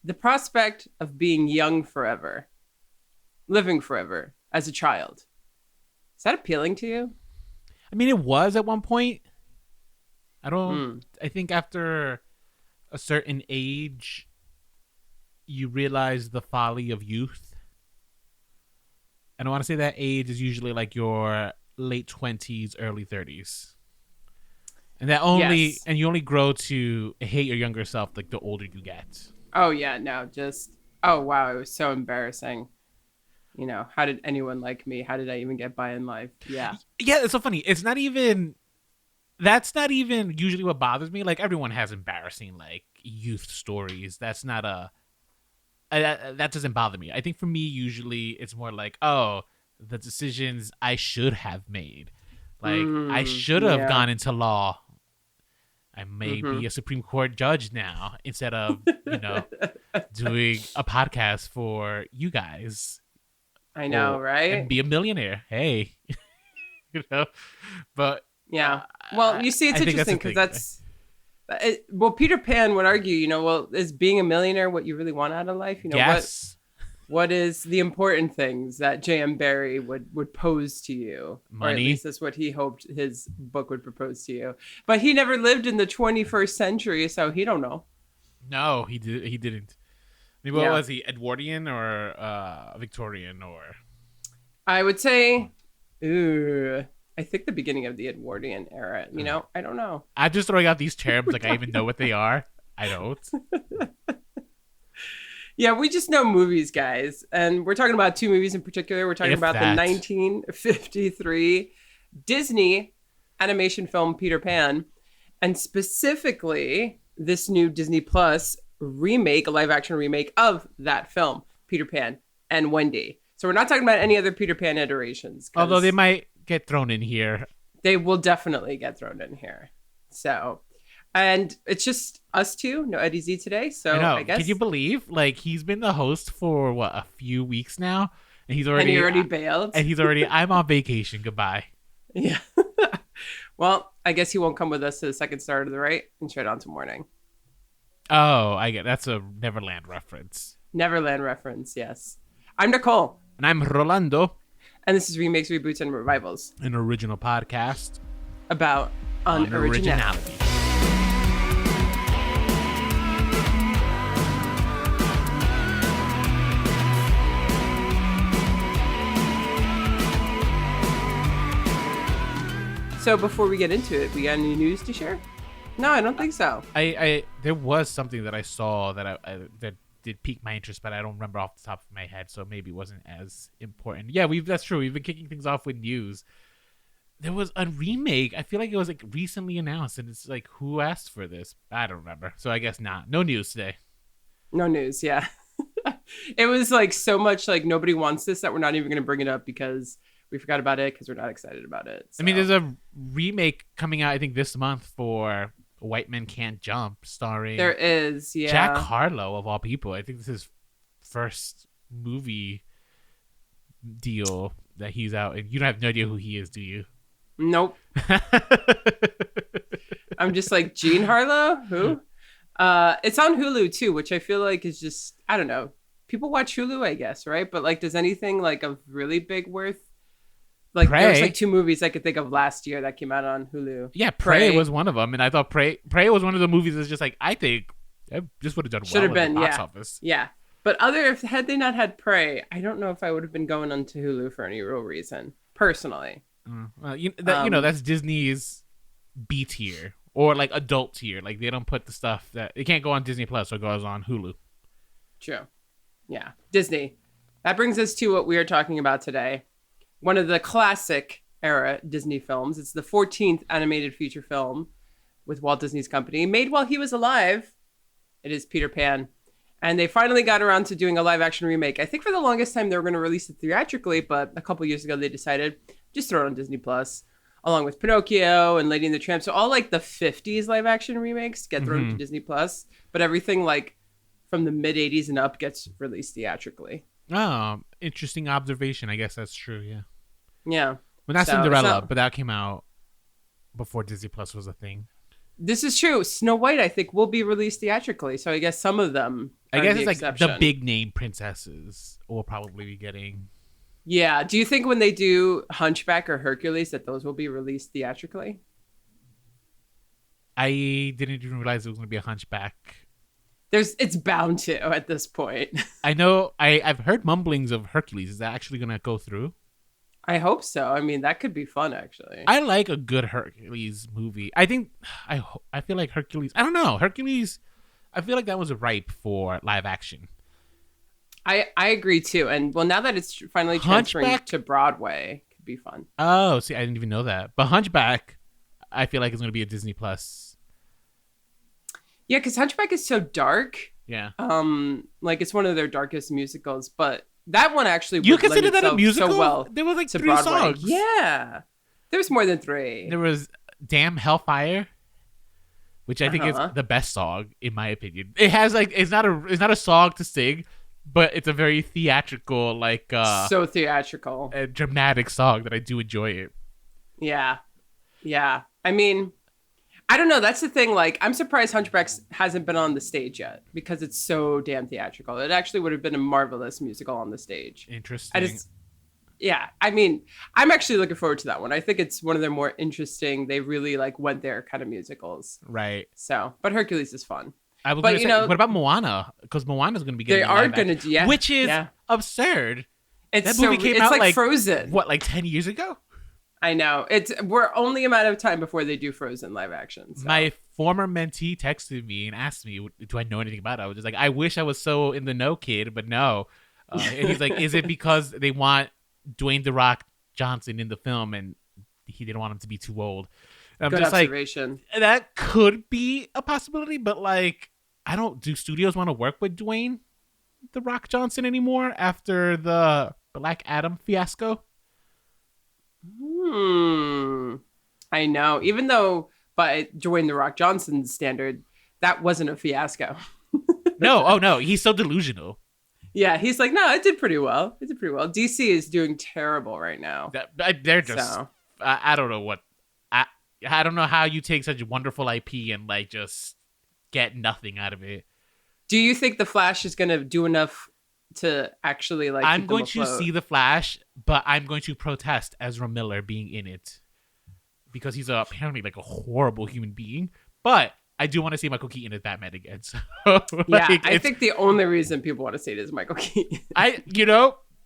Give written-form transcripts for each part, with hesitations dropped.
The prospect of being young forever, living forever as a child. Is that appealing to you? I mean, it was at one point. Hmm. I think after a certain age, you realize the folly of youth. And I want to say that age is usually like your late 20s, early 30s. Yes. And you only grow to hate your younger self like the older you get. Oh, yeah. No, just, oh, wow. It was so embarrassing. How did anyone like me? How did I even get by in life? Yeah. Yeah, it's so funny. That's not even usually what bothers me. Like everyone has embarrassing like youth stories. That doesn't bother me. I think for me usually it's more like, oh, the decisions I should have made. Like I should have Yeah. gone into law. I may Mm-hmm. be a Supreme Court judge now instead of, doing a podcast for you guys I know, or and right? be a millionaire. Hey, you know, but Yeah. Well, you see, it's I think that's interesting the because thing. well, Peter Pan would argue, well, is being a millionaire what you really want out of life? Yes, What is the important things that J.M. Barrie would pose to you, or at money. least that's what he hoped his book would propose to you. But he never lived in the 21st century, so he don't know. No, he did. He didn't. I mean, what Yeah, was he? Edwardian or Victorian or? I would say, ooh, I think the beginning of the Edwardian era. I don't know. I'm just throwing out these terms like I even know what they are. I don't. Yeah, we just know movies, guys. And we're talking about two movies in particular. We're talking If about the that. 1953 Disney animation film Peter Pan, and specifically this new Disney Plus remake, a live action remake of that film, Peter Pan and Wendy. So we're not talking about any other Peter Pan iterations Although they because might get thrown in here. they will definitely get thrown in here. So, and it's just us two, no Eddie Z today. I So I know. Can you guess, believe? Like he's been the host for what a few weeks now, and and he already bailed. I'm on vacation. Goodbye. Yeah. Well, I guess he won't come with us to the second start of the right and straight on to morning. Oh, I get that's a Neverland reference. Neverland reference, yes. I'm Nicole, And I'm Rolando, and this is Remakes, Reboots, and Revivals an original podcast about on unoriginality. originality. So before we get into it, we got any news to share? No, I don't think so. I there was something that I saw that that did pique my interest, but I don't remember off the top of my head, so maybe it wasn't as important. Yeah, that's true. We've been kicking things off with news. There was a remake. I feel like it was like recently announced, and it's like who asked for this? I don't remember. So I guess not. No news today. No news, yeah. It was like so much like nobody wants this that we're not even going to bring it up because we forgot about it because we're not excited about it. I mean, So there's a remake coming out I think this month for White Men Can't Jump, starring there is, Jack yeah. Harlow of all people. I think this is his first movie deal that he's out, and you don't have no idea who he is, do you? Nope. I'm just like Jean Harlow. Who? It's on Hulu too, which I feel like is just I don't know. People watch Hulu, I guess, right? But like, does anything like of really big worth? Like, there was like Prey. two movies I could think of last year that came out on Hulu. Yeah, Prey Prey was one of them, and I thought Prey was one of the movies that's just like I think this would have done should well have in the been, box yeah, office. yeah. But if had they not had Prey, I don't know if I would have been going onto Hulu for any real reason, personally. Well, Um, that's Disney's B tier or like adult tier. Like they don't put the stuff that it can't go on Disney Plus, so it goes on Hulu. True. Yeah, Disney. That brings us to what we are talking about today. One of the classic era Disney films. It's the 14th animated feature film with Walt Disney's company, made while he was alive. It is Peter Pan. And they finally got around to doing a live action remake. I think for the longest time they were going to release it theatrically, but a couple years ago they decided just throw it on Disney Plus, along with Pinocchio and Lady and the Tramp. So all like the 50s live action remakes get thrown to Disney Plus, but everything like from the mid 80s and up gets released theatrically. Oh, interesting observation. I guess that's true. Yeah. Yeah. Well, not So, Cinderella, so but that came out before Disney Plus was a thing. This is true. Snow White, I think, will be released theatrically. So I guess some of them I are guess the it's like exception. the big name princesses will probably be getting. Yeah. Do you think when they do Hunchback or Hercules that those will be released theatrically? I didn't even realize it was going to be a Hunchback. It's bound to at this point. I know. I've heard mumblings of Hercules. Is that actually going to go through? I hope so. I mean, that could be fun, actually. I like a good Hercules movie. I think I feel like Hercules. I don't know Hercules. I feel like that was ripe for live action. I agree too. And well, now that it's finally transferring Hunchback? to Broadway, it could be fun. Oh, see, I didn't even know that. But Hunchback, I feel like it's going to be a Disney Plus. Yeah, because Hunchback is so dark. Yeah. Like it's one of their darkest musicals, but that one actually You would lend consider that a itself musical? so well There was like to 3 Broadway. songs. Yeah, there's more than 3. There was Damn Hellfire, which I think is Uh-huh. the best song in my opinion. It has like it's not a song to sing, but it's a very theatrical, like So theatrical. a dramatic song that I do enjoy it. Yeah, yeah. I mean, I don't know. That's the thing. Like, I'm surprised Hunchbacks hasn't been on the stage yet because it's so damn theatrical. It actually would have been a marvelous musical on the stage. Interesting. Yeah. I mean, I'm actually looking forward to that one. I think it's one of their more interesting. They really like went there kind of musicals. Right. So, but Hercules is fun. I was But, going to you say, know- what about Moana? Because Moana's going to be getting They a are live going to action, do, yeah. which is yeah. absurd. It's that so movie came it's out like like Frozen. What, like 10 years ago? I know. We're only a matter of time before they do Frozen live action. So. My former mentee texted me and asked me, "Do I know anything about it?" I was just like, "I wish I was so in the know, kid, but no." And he's like, "Is it because they want Dwayne the Rock Johnson in the film and he didn't want him to be too old?" And I'm Good just like, observation. that could be a possibility, but like, do studios want to work with Dwayne the Rock Johnson anymore after the Black Adam fiasco? I know. Even though by Dwayne the Rock Johnson's standard, that wasn't a fiasco. No, he's so delusional. Yeah, he's like, no, it did pretty well. It did pretty well. DC is doing terrible right now. They're just, So. I don't know what, I don't know how you take such a wonderful IP and like just get nothing out of it. Do you think the Flash is going to do enough to actually like? I'm keep them going to afloat? see the Flash, but I'm going to protest Ezra Miller being in it because he's apparently like a horrible human being. But I do want to see Michael Keaton as Batman again. So, Yeah, like, I think the only reason people want to see it is Michael Keaton.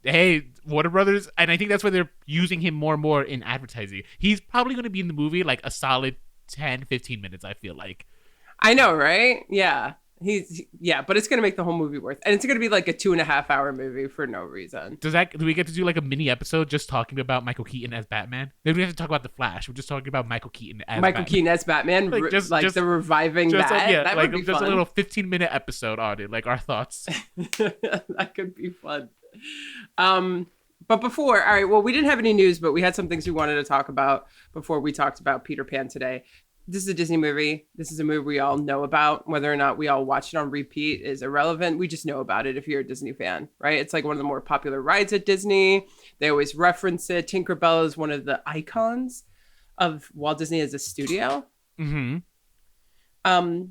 Hey, Warner Brothers, and I think that's why they're using him more and more in advertising. He's probably going to be in the movie like a solid 10, 15 minutes, I feel like. I know, right? Yeah. But it's gonna make the whole movie worth, and it's gonna be like a 2.5-hour movie for no reason. Do we get to do like a mini episode just talking about Michael Keaton as Batman? Maybe we have to talk about the Flash. We're just talking about Michael Keaton as Michael Batman. Keaton as Batman, Like, just the reviving Just that. That like would be just fun. a little 15-minute episode on it, like our thoughts. That could be fun. But before, all right, well, we didn't have any news, but we had some things we wanted to talk about before we talked about Peter Pan today. This is a Disney movie. This is a movie we all know about. Whether or not we all watch it on repeat is irrelevant. We just know about it if you're a Disney fan, right? It's like one of the more popular rides at Disney. They always reference it. Tinkerbell is one of the icons of Walt Disney as a studio. Mm-hmm.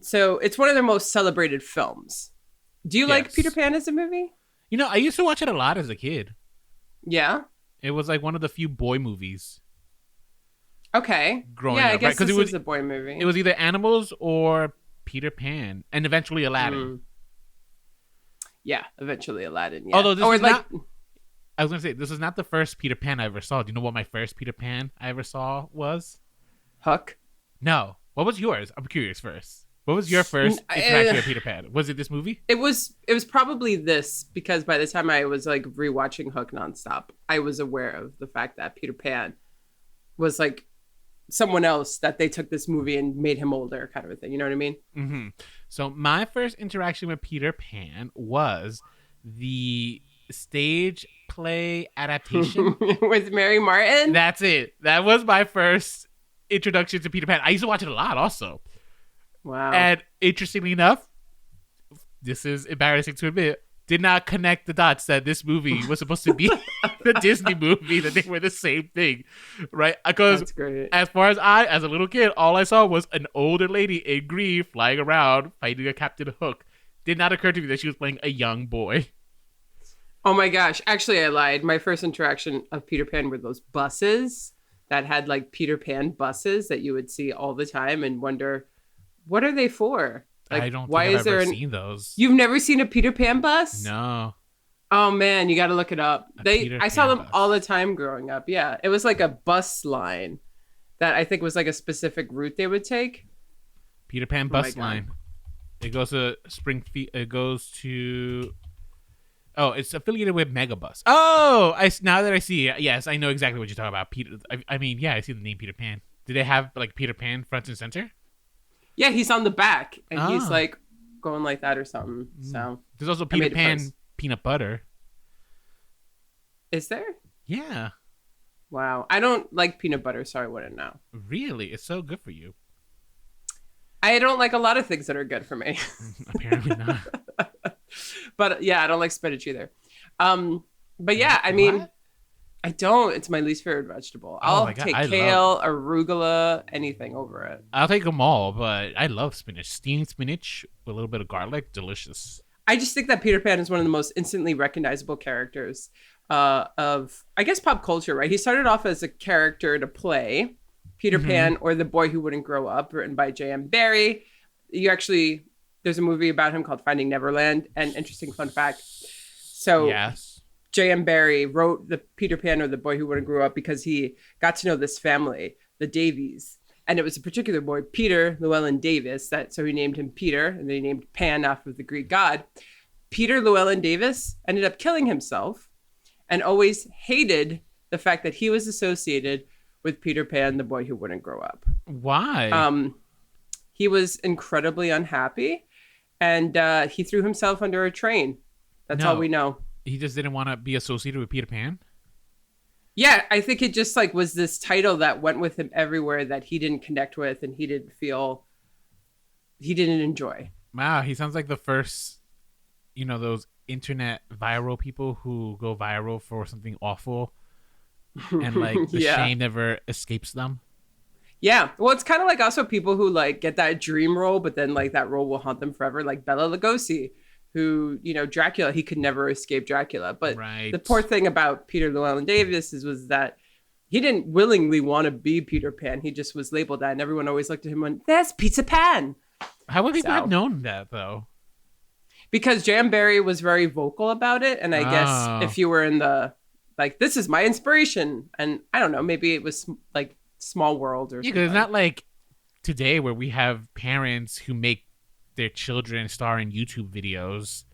So it's one of their most celebrated films. Do you like Yes. Peter Pan as a movie? You know, I used to watch it a lot as a kid. Yeah. It was like one of the few boy movies. Okay. Growing yeah, I up, guess right? 'Cause this it was- is a boy movie. It was either Animals or Peter Pan, and eventually Aladdin. Yeah, eventually Aladdin. Yeah. Although this or is like, I was gonna say this is not the first Peter Pan I ever saw. Do you know what my first Peter Pan I ever saw was? Hook. No. What was yours? I'm curious first. What was your first interaction with Peter Pan? Was it this movie? It was probably this, because by the time I was like rewatching Hook nonstop, I was aware of the fact that Peter Pan was like someone else, that they took this movie and made him older, kind of a thing. You know what I mean? Mm-hmm. So my first interaction with Peter Pan was the stage play adaptation. With Mary Martin. That's it. That was my first introduction to Peter Pan. I used to watch it a lot also. Wow. And interestingly enough, this is embarrassing to admit, did not connect the dots that this movie was supposed to be the Disney movie that they were the same thing, right? Because That's great. as far as as a little kid, all I saw was an older lady in green flying around fighting a Captain Hook. Did not occur to me that she was playing a young boy. Oh my gosh. Actually, I lied. My first interaction of Peter Pan were those buses that had like Peter Pan buses that you would see all the time and wonder, what are they for? Like, I don't why think is I've there ever seen those. You've never seen a Peter Pan bus? No. Oh man, you got to look it up. I saw them bus. all the time growing up. Yeah, it was like a bus line that I think was like a specific route they would take. Peter Pan bus line. It goes to Springfield. It goes to. Oh, it's affiliated with Megabus. Oh, now that I see it, yes, I know exactly what you're talking about. Peter. I mean, yeah, I see the name Peter Pan. Do they have like Peter Pan front and center? Yeah, he's on the back and he's like going like that or something. So there's also Peter Pan peanut butter. Is there? Yeah. Wow, I don't like peanut butter, so I wouldn't know. Really, it's so good for you. I don't like a lot of things that are good for me. Apparently not. But yeah, I don't like spinach either. But yeah, I mean, what? I don't. It's my least favorite vegetable. I'll take kale, arugula, anything over it. I'll take them all, but I love spinach. Steamed spinach with a little bit of garlic, delicious. I just think that Peter Pan is one of the most instantly recognizable characters of, I guess, pop culture, right? He started off as a character to play. Peter Pan or The Boy Who Wouldn't Grow Up, written by J.M. Barrie. There's a movie about him called Finding Neverland. And interesting fun fact. So yes. J.M. Barrie wrote the Peter Pan or The Boy Who Wouldn't Grow Up because he got to know this family, the Davies. And it was a particular boy, Peter Llewellyn Davis. So he named him Peter, and then he named Pan after the Greek god. Peter Llewellyn Davis ended up killing himself and always hated the fact that he was associated with Peter Pan, the boy who wouldn't grow up. Why? He was incredibly unhappy, and he threw himself under a train. That's all we know. He just didn't want to be associated with Peter Pan? Yeah, I think it just like was this title that went with him everywhere that he didn't connect with and he didn't enjoy. Wow, he sounds like the first, those internet viral people who go viral for something awful. And like the shame never escapes them. Yeah. Well, it's kind of like also people who like get that dream role, but then like that role will haunt them forever. Like Bela Lugosi, who, Dracula, he could never escape Dracula. But the poor thing about Peter Llewellyn Davis was that he didn't willingly want to be Peter Pan. He just was labeled that. And everyone always looked at him and went, "There's Peter Pan." How would people have known that though? Because J.M. Barrie was very vocal about it. And I guess if you were in the, like, this is my inspiration. And I don't know, maybe it was like Small World or something. Yeah, it's not like today where we have parents who make their children star in YouTube videos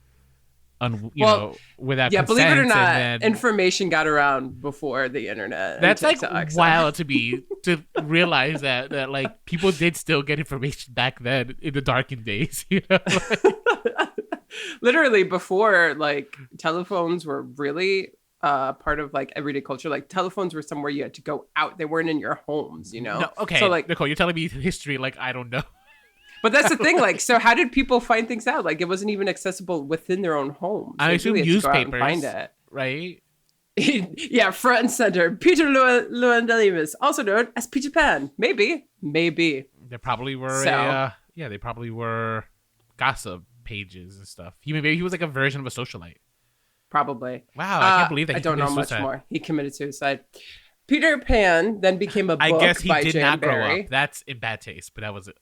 without consent. Believe it or not, information got around before the internet. That's like wild to me to realize that like people did still get information back then in the darkened days, Literally before like telephones were really part of like everyday culture. Like telephones were somewhere you had to go out. They weren't in your homes, No, okay. So like, Nicole, you're telling me history like I don't know. But that's the thing. Like, so how did people find things out? Like, it wasn't even accessible within their own homes. I assume newspapers, find it, right? Yeah, front and center. Peter Llewellyn Davis, also known as Peter Pan. Maybe. There probably were they probably were gossip pages and stuff. Maybe he was like a version of a socialite. Probably. Wow, I can't believe that. I don't know much more. He committed suicide. Peter Pan then became a book by J.M. Barrie. I guess he did not grow up. That's in bad taste, but that was it.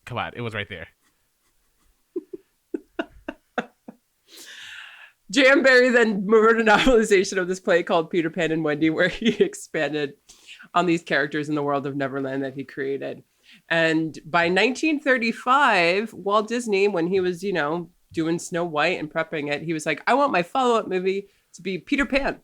Come on, it was right there. J.M. Barrie then wrote a novelization of this play called Peter Pan and Wendy, where he expanded on these characters in the world of Neverland that he created. And by 1935, Walt Disney, when he was, doing Snow White and prepping it, he was like, I want my follow-up movie to be Peter Pan.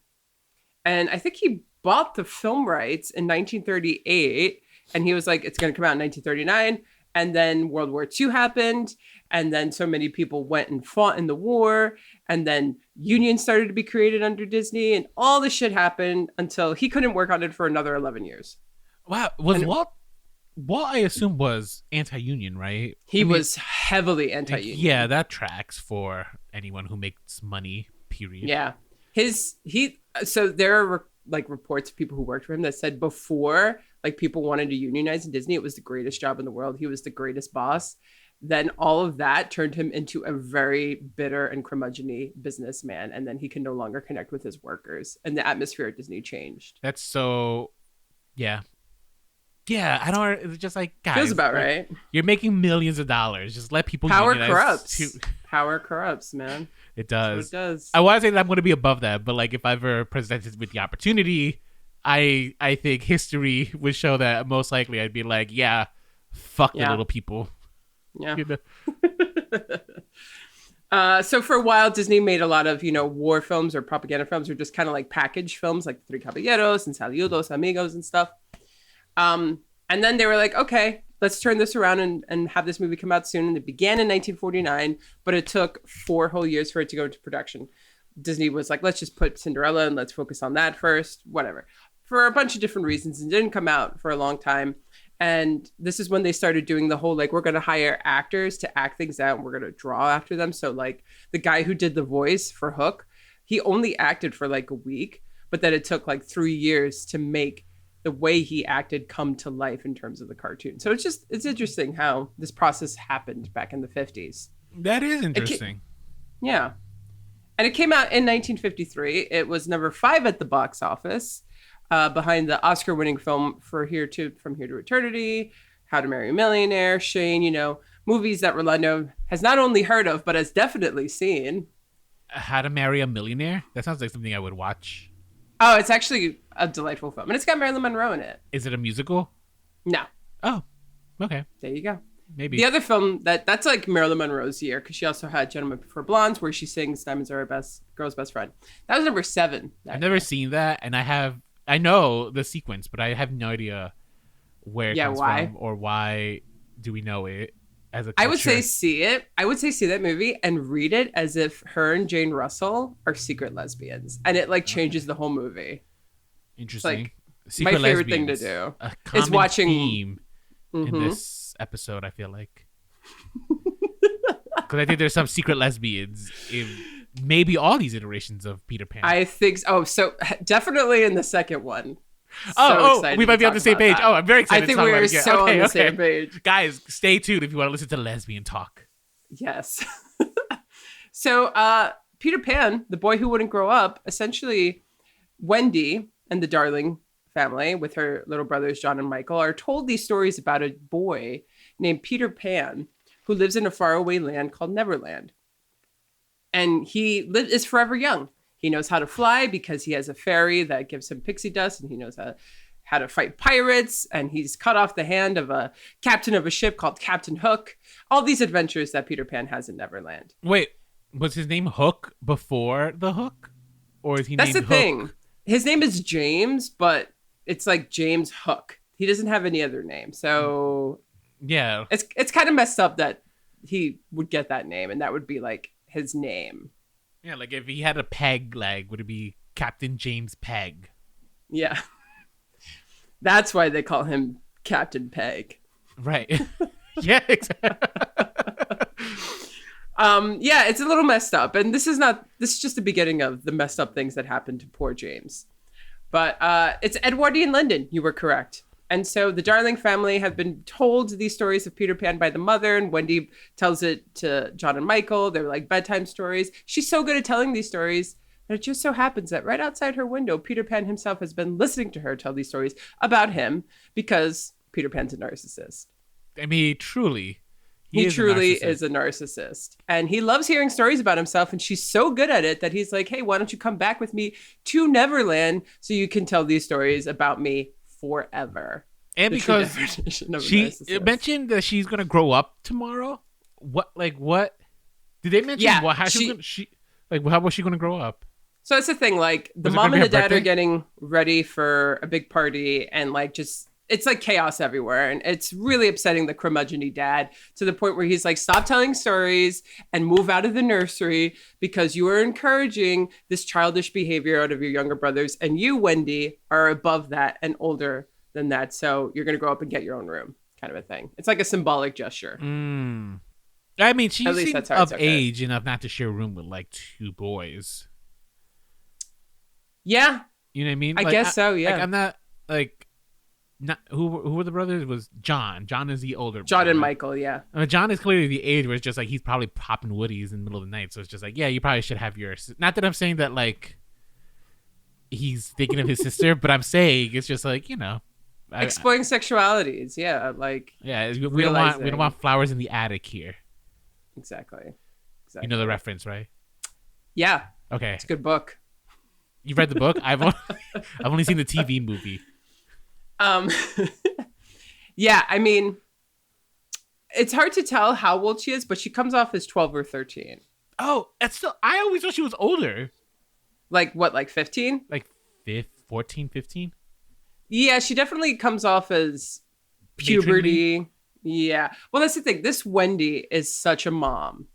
And I think he bought the film rights in 1938, and he was like, it's going to come out in 1939. And then World War II happened. And then so many people went and fought in the war. And then unions started to be created under Disney. And all this shit happened until he couldn't work on it for another 11 years. Wow. Walt, I assume, was anti-union, right? He was heavily anti-union. Yeah, that tracks for anyone who makes money, period. Yeah. So there are like reports of people who worked for him that said before like people wanted to unionize in Disney, it was the greatest job in the world. He was the greatest boss. Then all of that turned him into a very bitter and curmudgeon-y businessman, and then he can no longer connect with his workers, and the atmosphere at Disney changed. That's so, yeah. Yeah, I don't. It's just like, guys, feels about like, right. You're making millions of dollars. Just let people. Power corrupts. Power corrupts, man. It does. It does. I want to say that I'm going to be above that, but like if I ever presented with the opportunity, I think history would show that most likely I'd be like, yeah, fuck the little people. Yeah. You know? So for a while, Disney made a lot of, war films or propaganda films, or just kind of like package films, like Three Caballeros and Saludos Amigos and stuff. And then they were like, okay, let's turn this around and have this movie come out soon. And it began in 1949, but it took 4 whole years for it to go into production. Disney was like, let's just put Cinderella and let's focus on that first, whatever. For a bunch of different reasons, it didn't come out for a long time. And this is when they started doing the whole, like, we're going to hire actors to act things out and we're going to draw after them. So, like, the guy who did the voice for Hook, he only acted for, like, a week. But then it took, like, 3 years to make the way he acted come to life in terms of the cartoon. So it's interesting how this process happened back in the 50s. That is interesting. Yeah. And it came out in 1953. It was number 5 at the box office. Behind the Oscar-winning film From Here to Eternity, How to Marry a Millionaire, Shane, movies that Rolando has not only heard of, but has definitely seen. How to Marry a Millionaire? That sounds like something I would watch. Oh, it's actually a delightful film. And it's got Marilyn Monroe in it. Is it a musical? No. Oh, okay. There you go. Maybe. The other film, that's like Marilyn Monroe's year, because she also had Gentlemen Prefer Blondes, where she sings Diamonds Are Our Girl's Best Friend. That was number 7. I've never seen that, and I know the sequence, but I have no idea where it comes from or why do we know it as a culture. I would say see it. I would say see that movie and read it as if her and Jane Russell are secret lesbians. And it like changes the whole movie. Interesting. It's like my favorite thing to do is watching theme in this episode, I feel like. Because I think there's some secret lesbians in maybe all these iterations of Peter Pan. I think so definitely in the second one. We might be on the same page. I'm very excited. I think we are so on the same page. Guys, stay tuned if you want to listen to lesbian talk. Yes. So Peter Pan, the boy who wouldn't grow up, essentially Wendy and the Darling family with her little brothers John and Michael are told these stories about a boy named Peter Pan who lives in a faraway land called Neverland. And he is forever young. He knows how to fly because he has a fairy that gives him pixie dust, and he knows how to fight pirates, and he's cut off the hand of a captain of a ship called Captain Hook. All these adventures that Peter Pan has in Neverland. Wait, was his name Hook before the Hook? Or is he named Hook? That's the thing. His name is James, but it's like James Hook. He doesn't have any other name. So yeah, it's kind of messed up that he would get that name, and that would be like his name. Yeah, like if he had a peg leg, would it be Captain James Peg? Yeah. That's why they call him Captain Peg. Right. Yeah, exactly. Yeah, it's a little messed up. And this is just the beginning of the messed up things that happened to poor James. But it's Edwardian London, you were correct. And so the Darling family have been told these stories of Peter Pan by the mother, and Wendy tells it to John and Michael. They're like bedtime stories. She's so good at telling these stories that it just so happens that right outside her window, Peter Pan himself has been listening to her tell these stories about him because Peter Pan's a narcissist. I mean, truly. He truly is a narcissist. And he loves hearing stories about himself, and she's so good at it that he's like, hey, why don't you come back with me to Neverland so you can tell these stories about me forever. And because she mentioned that she's gonna grow up tomorrow. What did they mention? Yeah, how was she gonna grow up? So that's the thing. Like the mom and the dad are getting ready for a big party, and like it's like chaos everywhere, and it's really upsetting the curmudgeon-y dad to the point where he's like, stop telling stories and move out of the nursery because you are encouraging this childish behavior out of your younger brothers, and you, Wendy, are above that and older than that, so you're going to grow up and get your own room, kind of a thing. It's like a symbolic gesture. I mean, she seems of age enough not to share a room with like 2 boys. Yeah, You know what I mean? I guess so. Yeah. Like I'm not like not who were the brothers? It was John. John is the older. John brother. and Michael. Yeah. I mean, John is clearly the age where it's just like he's probably popping woodies in the middle of the night. So it's just like, yeah, you probably should have your. Not that I'm saying that like he's thinking of his sister, but I'm saying it's just like, you know, Exploring sexualities. Yeah. Like. Yeah, we don't want flowers in the attic here. Exactly. You know the reference, right? Yeah. Okay. It's a good book. You've read the book? I've only seen the TV movie. Yeah, I mean, it's hard to tell how old she is, but she comes off as 12 or 13. Oh, that's still. I always thought she was older. Like what? Like 15? Like 14, 15? Yeah, she definitely comes off as puberty. Matronly? Yeah. Well, that's the thing. This Wendy is such a mom.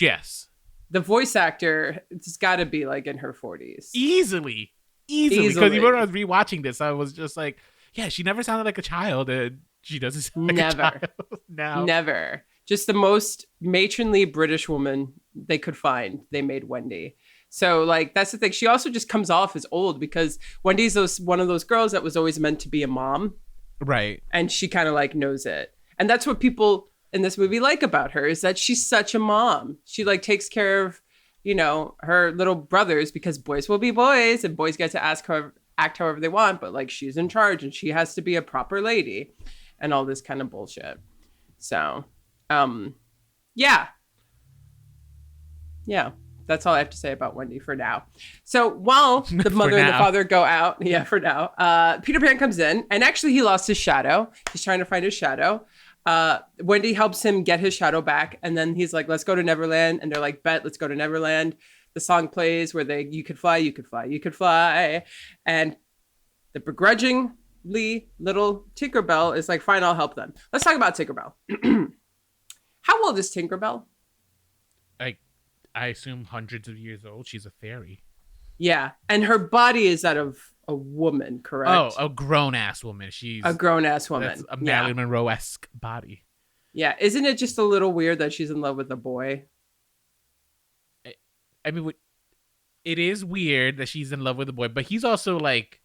Yes. The voice actor, it's got to be like in her 40s. Easily. Because even when I was rewatching this, I was just like, yeah, she never sounded like a child, and she doesn't sound like a child now. Never. Just the most matronly British woman they could find. They made Wendy. So, like, that's the thing. She also just comes off as old because Wendy's one of those girls that was always meant to be a mom. Right. And she kind of, like, knows it. And that's what people in this movie like about her is that she's such a mom. She, like, takes care of, you know, her little brothers because boys will be boys and boys get to act however they want. But, like, she's in charge and she has to be a proper lady and all this kind of bullshit. So, yeah. Yeah. That's all I have to say about Wendy for now. So while the mother and the father go out, for now, Peter Pan comes in, and actually he lost his shadow. He's trying to find his shadow. Wendy helps him get his shadow back, and then he's like, let's go to Neverland. And they're like, bet, let's go to Neverland. The song plays where you could fly, you could fly, you could fly. And the begrudgingly little Tinkerbell is like, fine, I'll help them. Let's talk about Tinkerbell. How old is Tinkerbell? I assume hundreds of years old. She's a fairy. Yeah. And her body is that of a woman, correct? Oh, a grown-ass woman. She's a grown-ass woman. That's a Marilyn Monroe-esque body. Yeah. Isn't it just a little weird that she's in love with a boy? I mean, it is weird that she's in love with a boy, but he's also like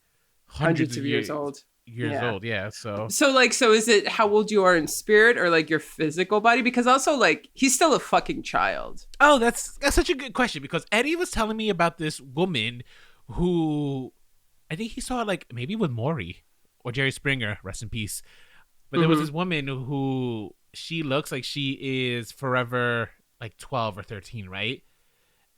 hundreds of years old. Yeah. So is it how old you are in spirit or like your physical body? Because also like he's still a fucking child. Oh, that's such a good question because Eddie was telling me about this woman who I think he saw like maybe with Maury or Jerry Springer, rest in peace. But there was this woman who she looks like she is forever like 12 or 13, right?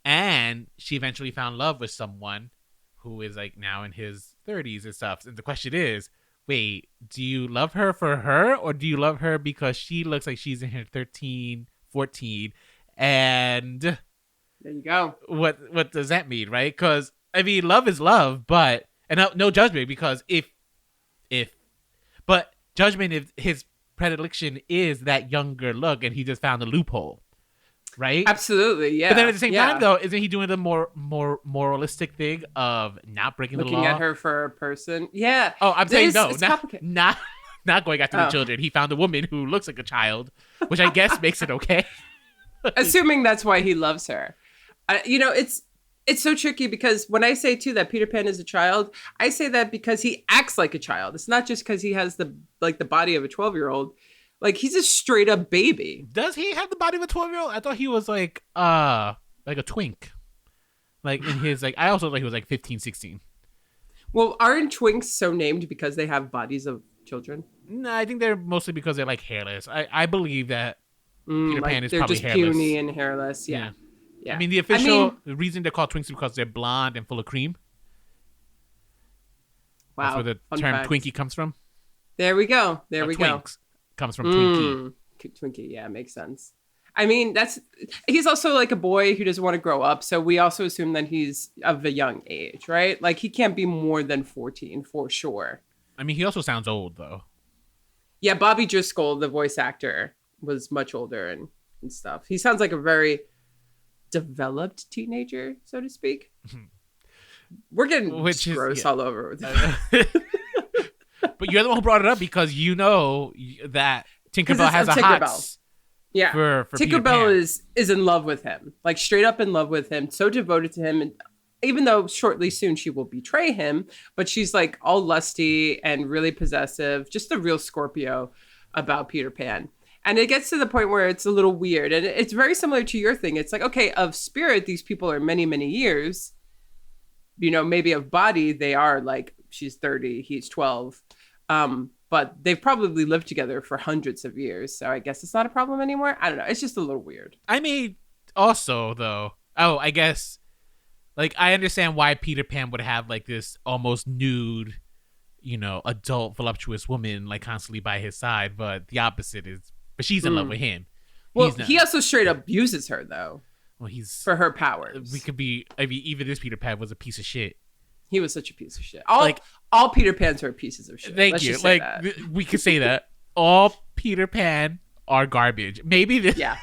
And she eventually found love with someone who is like now in his 30s and stuff. And the question is, wait, do you love her for her or do you love her because she looks like she's in her 13, 14? And there you go. What does that mean, right? Because, I mean, love is love, but, and no judgment because but judgment if his predilection is that younger look and he just found a loophole. Right? Absolutely, yeah. But then at the same time, though, isn't he doing the more moralistic thing of not breaking the law? Looking at her for a person? Yeah. Oh, I'm saying no. Not going after the children. He found a woman who looks like a child, which I guess makes it okay. Assuming that's why he loves her. You know, it's so tricky because when I say, too, that Peter Pan is a child, I say that because he acts like a child. It's not just because he has the body of a 12-year-old. Like, he's a straight-up baby. Does he have the body of a 12-year-old? I thought he was, like a twink. Like, in his, like, I also thought he was, like, 15, 16. Well, aren't twinks so named because they have bodies of children? No, I think they're mostly because they're, like, hairless. I believe that Peter Pan is probably hairless. They're just puny and hairless, yeah. I mean, the official reason they're called twinks is because they're blonde and full of cream. Wow. That's where the term Twinkie comes from. There we go. Twinks. Comes from Twinkie. Twinkie, yeah, makes sense. I mean, he's also like a boy who doesn't want to grow up, so we also assume that he's of a young age, right? Like, he can't be more than 14 for sure. I mean, he also sounds old, though. Yeah, Bobby Driscoll, the voice actor, was much older and stuff. He sounds like a very developed teenager, so to speak. We're getting gross all over with this. But you're the one who brought it up because you know that Tinkerbell has a hots. Yeah, for Tinkerbell is in love with him, like straight up in love with him, so devoted to him, and even though shortly soon she will betray him, but she's like all lusty and really possessive, just a real Scorpio about Peter Pan. And it gets to the point where it's a little weird. And it's very similar to your thing. It's like, okay, of spirit, these people are many, many years. You know, maybe of body, they are like, she's 30, he's 12. But they've probably lived together for hundreds of years. So I guess it's not a problem anymore. I don't know. It's just a little weird. I mean, also, though, I guess, like, I understand why Peter Pan would have, like, this almost nude, you know, adult, voluptuous woman, like, constantly by his side. But the opposite is, but she's in love with him. Well, he also straight up uses her, though. Well, he's for her powers. We could be, I mean, even this Peter Pan was a piece of shit. He was such a piece of shit. All Peter Pans are pieces of shit. Thank you. Like, we could say that. All Peter Pan are garbage. Maybe this. Yeah.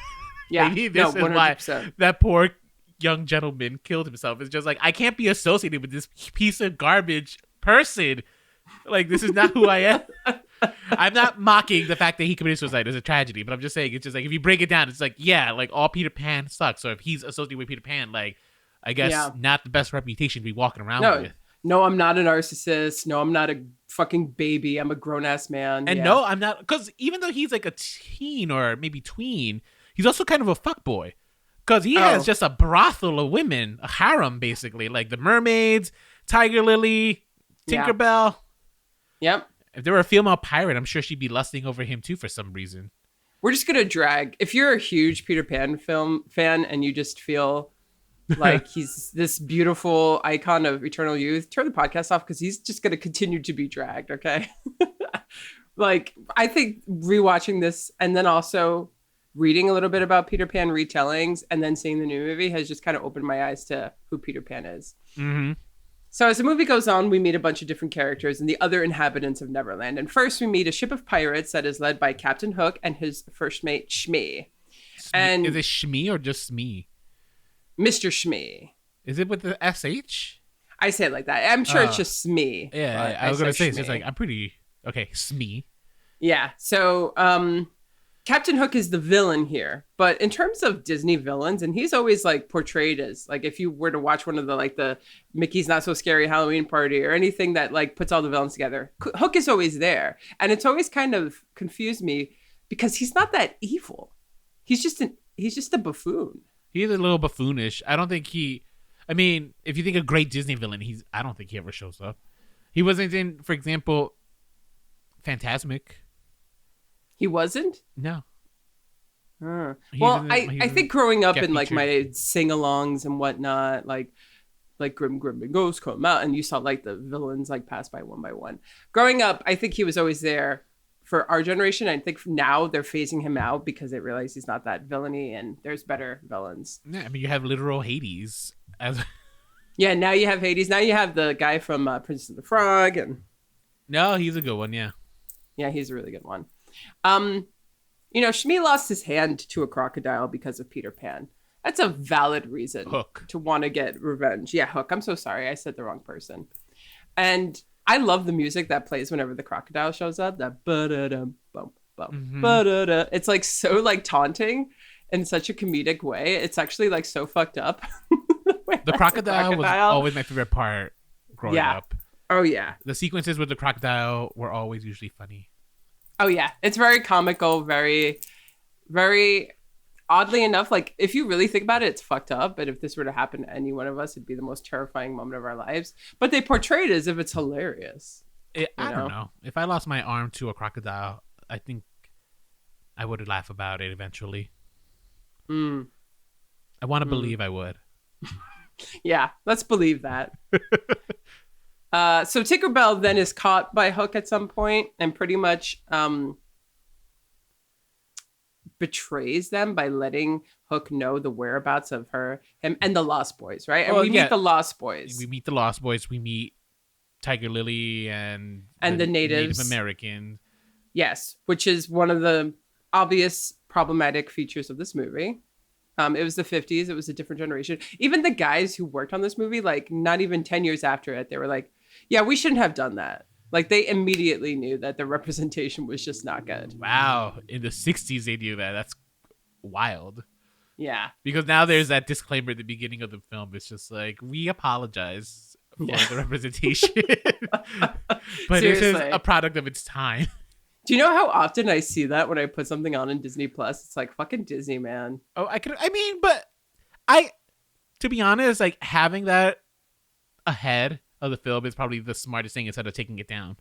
Maybe this is why that poor young gentleman killed himself. It's just like, I can't be associated with this piece of garbage person. Like, this is not who I am. I'm not mocking the fact that he committed suicide as a tragedy, but I'm just saying, it's just like, if you break it down, it's like, yeah, like, all Peter Pan sucks. So if he's associated with Peter Pan, like, I guess not the best reputation to be walking around with. No, I'm not a narcissist. No, I'm not a fucking baby. I'm a grown-ass man. And no, I'm not, because even though he's like a teen or maybe tween, he's also kind of a fuckboy. Because he has just a brothel of women, a harem, basically. Like the mermaids, Tiger Lily, Tinkerbell. Yep. If there were a female pirate, I'm sure she'd be lusting over him too for some reason. We're just going to drag. If you're a huge Peter Pan film fan and you just feel like he's this beautiful icon of eternal youth, turn the podcast off because he's just going to continue to be dragged, okay? Like, I think rewatching this and then also reading a little bit about Peter Pan retellings and then seeing the new movie has just kind of opened my eyes to who Peter Pan is. Mm-hmm. So as the movie goes on, we meet a bunch of different characters and the other inhabitants of Neverland. And first we meet a ship of pirates that is led by Captain Hook and his first mate, Shmee. And is it Shmee or just Smee? Mr. Shmee. Is it with the SH? I say it like that. I'm sure it's just Smee. Yeah, I was going to say, it's just like, I'm pretty... Okay, Smee. Yeah, so Captain Hook is the villain here. But in terms of Disney villains, and he's always like portrayed as, like, if you were to watch one of the, like, the Mickey's Not So Scary Halloween Party or anything that, like, puts all the villains together, Hook is always there. And it's always kind of confused me because he's not that evil. He's just a buffoon. He's a little buffoonish. I don't think he... I mean, if you think a great Disney villain, I don't think he ever shows up. He wasn't in, for example, Fantasmic. He wasn't? No. Well, I think growing up in, like, my sing-alongs and whatnot, like Grim and Ghost come out, and you saw, like, the villains, like, pass by one. Growing up, I think he was always there for our generation. I think now they're phasing him out because they realize he's not that villainy and there's better villains. Yeah, I mean, you have literal Hades. Yeah, now you have Hades. Now you have the guy from Princess and the Frog. No, he's a good one, yeah. Yeah, he's a really good one. You know, Shmee lost his hand to a crocodile because of Peter Pan. That's a valid reason to want to get revenge. Yeah, Hook. I'm so sorry. I said the wrong person. And I love the music that plays whenever the crocodile shows up. That ba-da-dum, bum, bum, ba-da-da. It's like so like taunting in such a comedic way. It's actually like so fucked up. The crocodile was always my favorite part growing up. Oh, yeah. The sequences with the crocodile were always usually funny. Oh, yeah. It's very comical, very, very oddly enough. Like, if you really think about it, it's fucked up. But if this were to happen to any one of us, it'd be the most terrifying moment of our lives. But they portray it as if it's hilarious. I don't know. If I lost my arm to a crocodile, I think I would laugh about it eventually. I want to believe I would. Yeah, let's believe that. So Tinkerbell then is caught by Hook at some point and pretty much betrays them by letting Hook know the whereabouts of him and the Lost Boys, right? And meet the Lost Boys. We meet the Lost Boys. We meet Tiger Lily and the Native Americans. Yes, which is one of the obvious problematic features of this movie. It was the 50s. It was a different generation. Even the guys who worked on this movie, like not even 10 years after it, they were like, yeah, we shouldn't have done that. Like they immediately knew that the representation was just not good. Wow. In the 60s, they knew that. That's wild. Yeah. Because now there's that disclaimer at the beginning of the film. It's just like, we apologize for the representation. But this is Seriously. a product of its time. Do you know how often I see that when I put something on in Disney Plus? It's like fucking Disney, man. Oh, to be honest, like having that ahead of the film is probably the smartest thing instead of taking it down.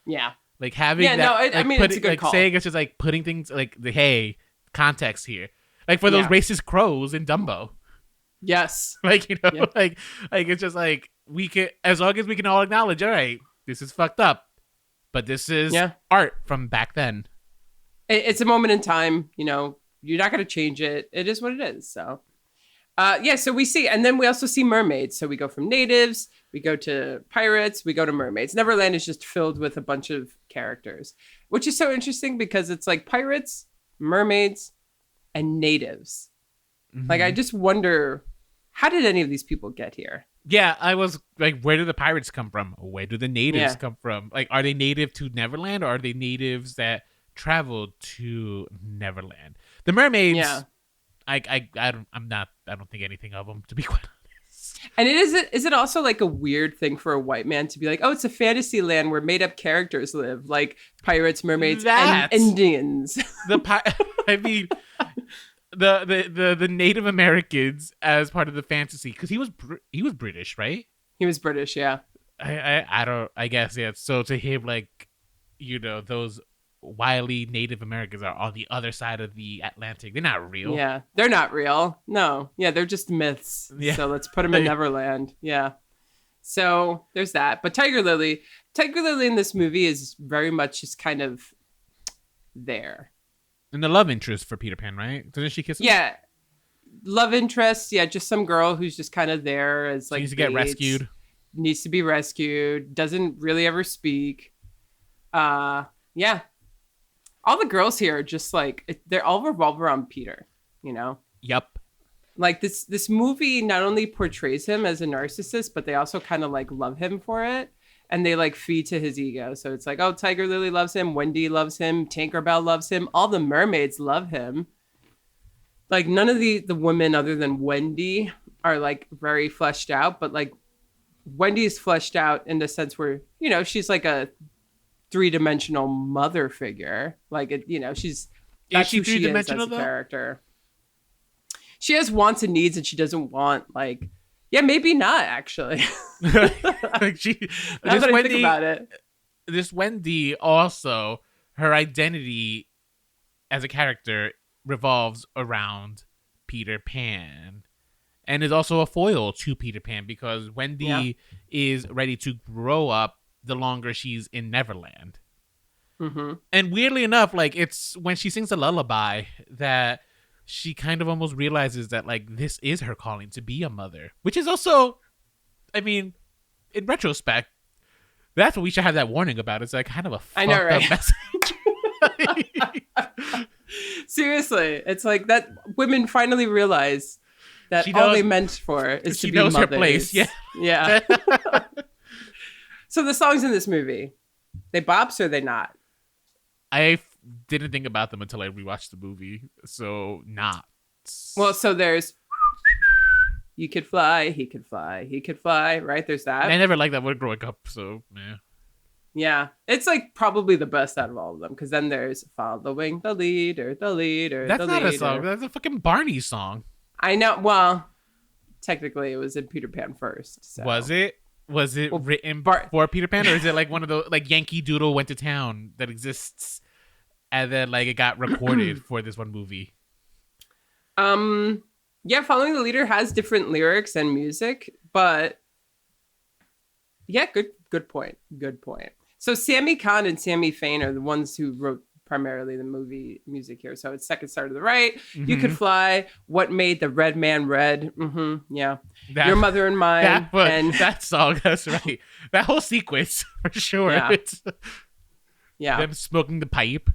Yeah. Like having Yeah, that, no, like, I mean, it's a good like call. saying it's just like putting things like the hey context here, like for those racist crows in Dumbo. Yes. Like, you know, like it's just like we can, as long as we can all acknowledge, all right, this is fucked up, but this is art from back then. It's a moment in time, you know, you're not going to change it. It is what it is. So, so we see, and then we also see mermaids. So we go from natives, we go to pirates, we go to mermaids. Neverland is just filled with a bunch of characters, which is so interesting because it's like pirates, mermaids, and natives. Mm-hmm. Like, I just wonder, how did any of these people get here? Yeah, I was like, where do the pirates come from? Where do the natives come from? Like, are they native to Neverland, or are they natives that traveled to Neverland? The mermaids, I don't think anything of them, to be quite honest. And is it also like a weird thing for a white man to be like, oh, it's a fantasy land where made up characters live, like pirates, mermaids, and Indians. I mean, the Native Americans as part of the fantasy, because he was British, right? He was British, yeah. I guess, yeah. So to him, like, you know, those wily Native Americans are on the other side of the Atlantic. They're not real. Yeah, they're not real. No, yeah, they're just myths. Yeah. So let's put them in Neverland. Yeah. So there's that. But Tiger Lily in this movie is very much just kind of there. And the love interest for Peter Pan, right? Doesn't she kiss him? Yeah. Love interest. Yeah. Just some girl who's just kind of there as like, needs to get rescued. Needs to be rescued. Doesn't really ever speak. Yeah. All the girls here are just like, they're all revolve around Peter, you know? Yep. Like this movie not only portrays him as a narcissist, but they also kind of like love him for it. And they like feed to his ego. So it's like, oh, Tiger Lily loves him. Wendy loves him. Tinkerbell loves him. All the mermaids love him. Like none of the women other than Wendy are like very fleshed out. But like Wendy's fleshed out in the sense where, you know, she's like a 3-dimensional mother figure. Like, you know, she's... Is she 3-dimensional though? Character. She has wants and needs and she doesn't want like... Yeah, maybe not, actually. Like now that I think about it. This Wendy also, her identity as a character revolves around Peter Pan. And is also a foil to Peter Pan because Wendy is ready to grow up the longer she's in Neverland. Mm-hmm. And weirdly enough, like it's when she sings a lullaby that she kind of almost realizes that like this is her calling to be a mother, which is also, I mean, in retrospect, that's what we should have that warning about. It's like kind of a fucked up message. Seriously, it's like that women finally realize that all they meant for is to be mothers. She knows her place. Yeah. So the songs in this movie, they bops or they not? I didn't think about them until I rewatched the movie, so not. Well, so there's you could fly, he could fly, he could fly, right? There's that. I never liked that word growing up, so yeah. Yeah, it's like probably the best out of all of them because then there's following the leader, the leader. That's the not leader. A song. That's a fucking Barney song. I know. Well, technically, it was in Peter Pan first. So. Was it? Was it written for Peter Pan, or is it like one of those like Yankee Doodle went to town that exists, and then like it got recorded for this one movie? Yeah, Following the Leader has different lyrics and music, but yeah, good point. Good point. So Sammy Kahn and Sammy Fain are the ones who wrote primarily the movie music here. So it's Second Star to the Right, You Could Fly, What Made the Red Man Red, yeah, Your Mother and Mine, and that song. That's right. That whole sequence for sure. Yeah, them smoking the pipe.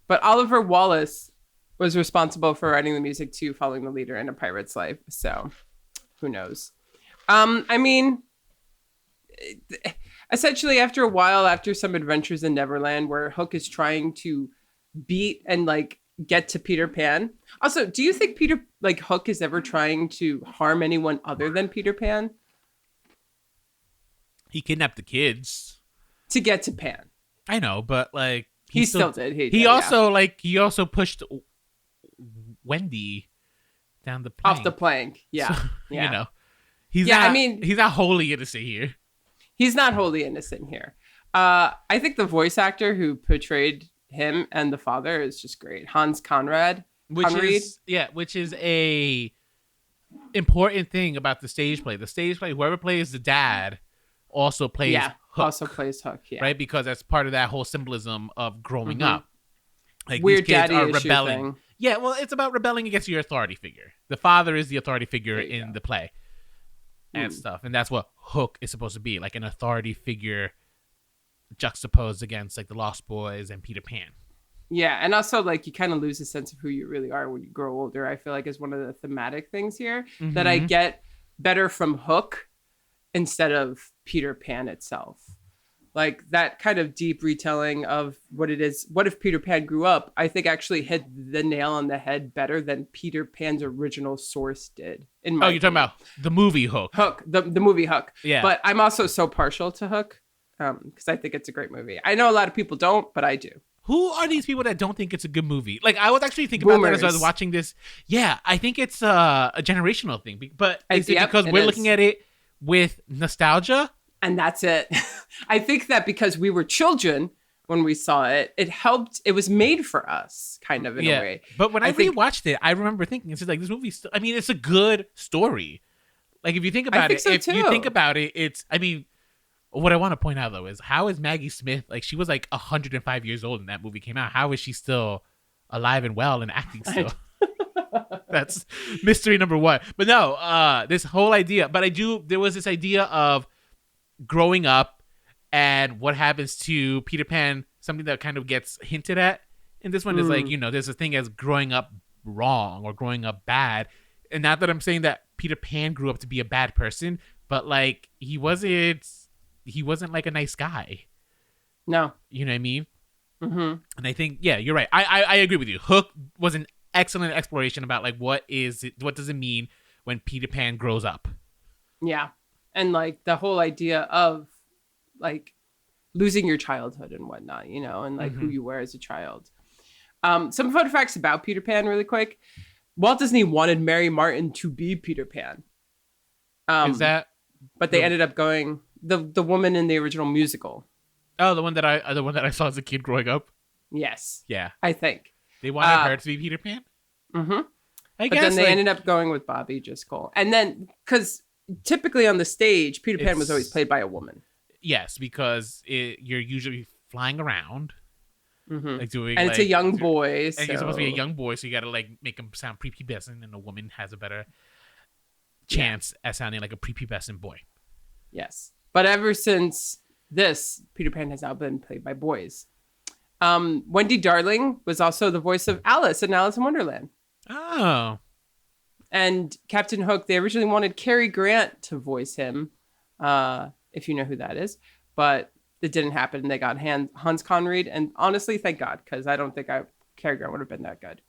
But Oliver Wallace was responsible for writing the music to Following the Leader and A Pirate's Life. So who knows? I mean, essentially after some adventures in Neverland where Hook is trying to beat and like get to Peter Pan. Also, do you think Hook is ever trying to harm anyone other than Peter Pan? He kidnapped the kids to get to Pan. I know, but like he still did. He also pushed Wendy down the plank. Off the plank. Yeah. So, yeah. You know. He's not wholly innocent here. He's not wholly innocent here. I think the voice actor who portrayed him and the father is just great. Hans Conried. Which is a important thing about the stage play. The stage play, whoever plays the dad also plays Hook. Also plays Hook, yeah. Right? Because that's part of that whole symbolism of growing up. Like weird these kids daddy are issue rebelling. Thing. Yeah, well, it's about rebelling against your authority figure. The father is the authority figure in the play and stuff. And that's what Hook is supposed to be, like an authority figure juxtaposed against like the Lost Boys and Peter Pan. Yeah, and also like you kind of lose a sense of who you really are when you grow older. I feel like is one of the thematic things here that I get better from Hook instead of Peter Pan itself. Like that kind of deep retelling of what it is. What if Peter Pan grew up? I think actually hit the nail on the head better than Peter Pan's original source did. You're talking about the movie Hook. Hook, the movie Hook. Yeah. But I'm also so partial to Hook because I think it's a great movie. I know a lot of people don't, but I do. Who are these people that don't think it's a good movie? Like, I was actually thinking about that as I was watching this. Yeah, I think it's a generational thing. But is it because we're looking at it with nostalgia? And that's it. I think that because we were children when we saw it, it helped. It was made for us, kind of, in a way. But when I rewatched it, I remember thinking, it's like, this movie, it's a good story. Like, if you think about it's, what I want to point out, though, is how is Maggie Smith, like, she was like 105 years old when that movie came out. How is she still alive and well and acting still? That's mystery number one. But no, this whole idea, there was this idea of growing up and what happens to Peter Pan, something that kind of gets hinted at in this one is like, there's a thing as growing up wrong or growing up bad. And not that I'm saying that Peter Pan grew up to be a bad person, but like he wasn't like a nice guy. No. You know what I mean? Mm-hmm. And I think, yeah, you're right. I agree with you. Hook was an excellent exploration about like what does it mean when Peter Pan grows up? Yeah. And like the whole idea of like losing your childhood and whatnot, and like who you were as a child. Some fun facts about Peter Pan really quick. Walt Disney wanted Mary Martin to be Peter Pan. But they ended up going the woman in the original musical. Oh, the one that I saw as a kid growing up. Yes. Yeah. I think they wanted her to be Peter Pan. Mm-hmm. But then they ended up going with Bobby Driscoll, and then because typically on the stage, Peter Pan was always played by a woman. Yes, because you're usually flying around, like doing, and it's a young boy, and you're supposed to be a young boy, so you got to like make him sound prepubescent, and a woman has a better chance at sounding like a prepubescent boy. Yes, but ever since this, Peter Pan has now been played by boys. Wendy Darling was also the voice of Alice in Alice in Wonderland. Oh. And Captain Hook, they originally wanted Cary Grant to voice him, if you know who that is. But it didn't happen. They got Hans Conried. And honestly, thank God, because I don't think Cary Grant would have been that good.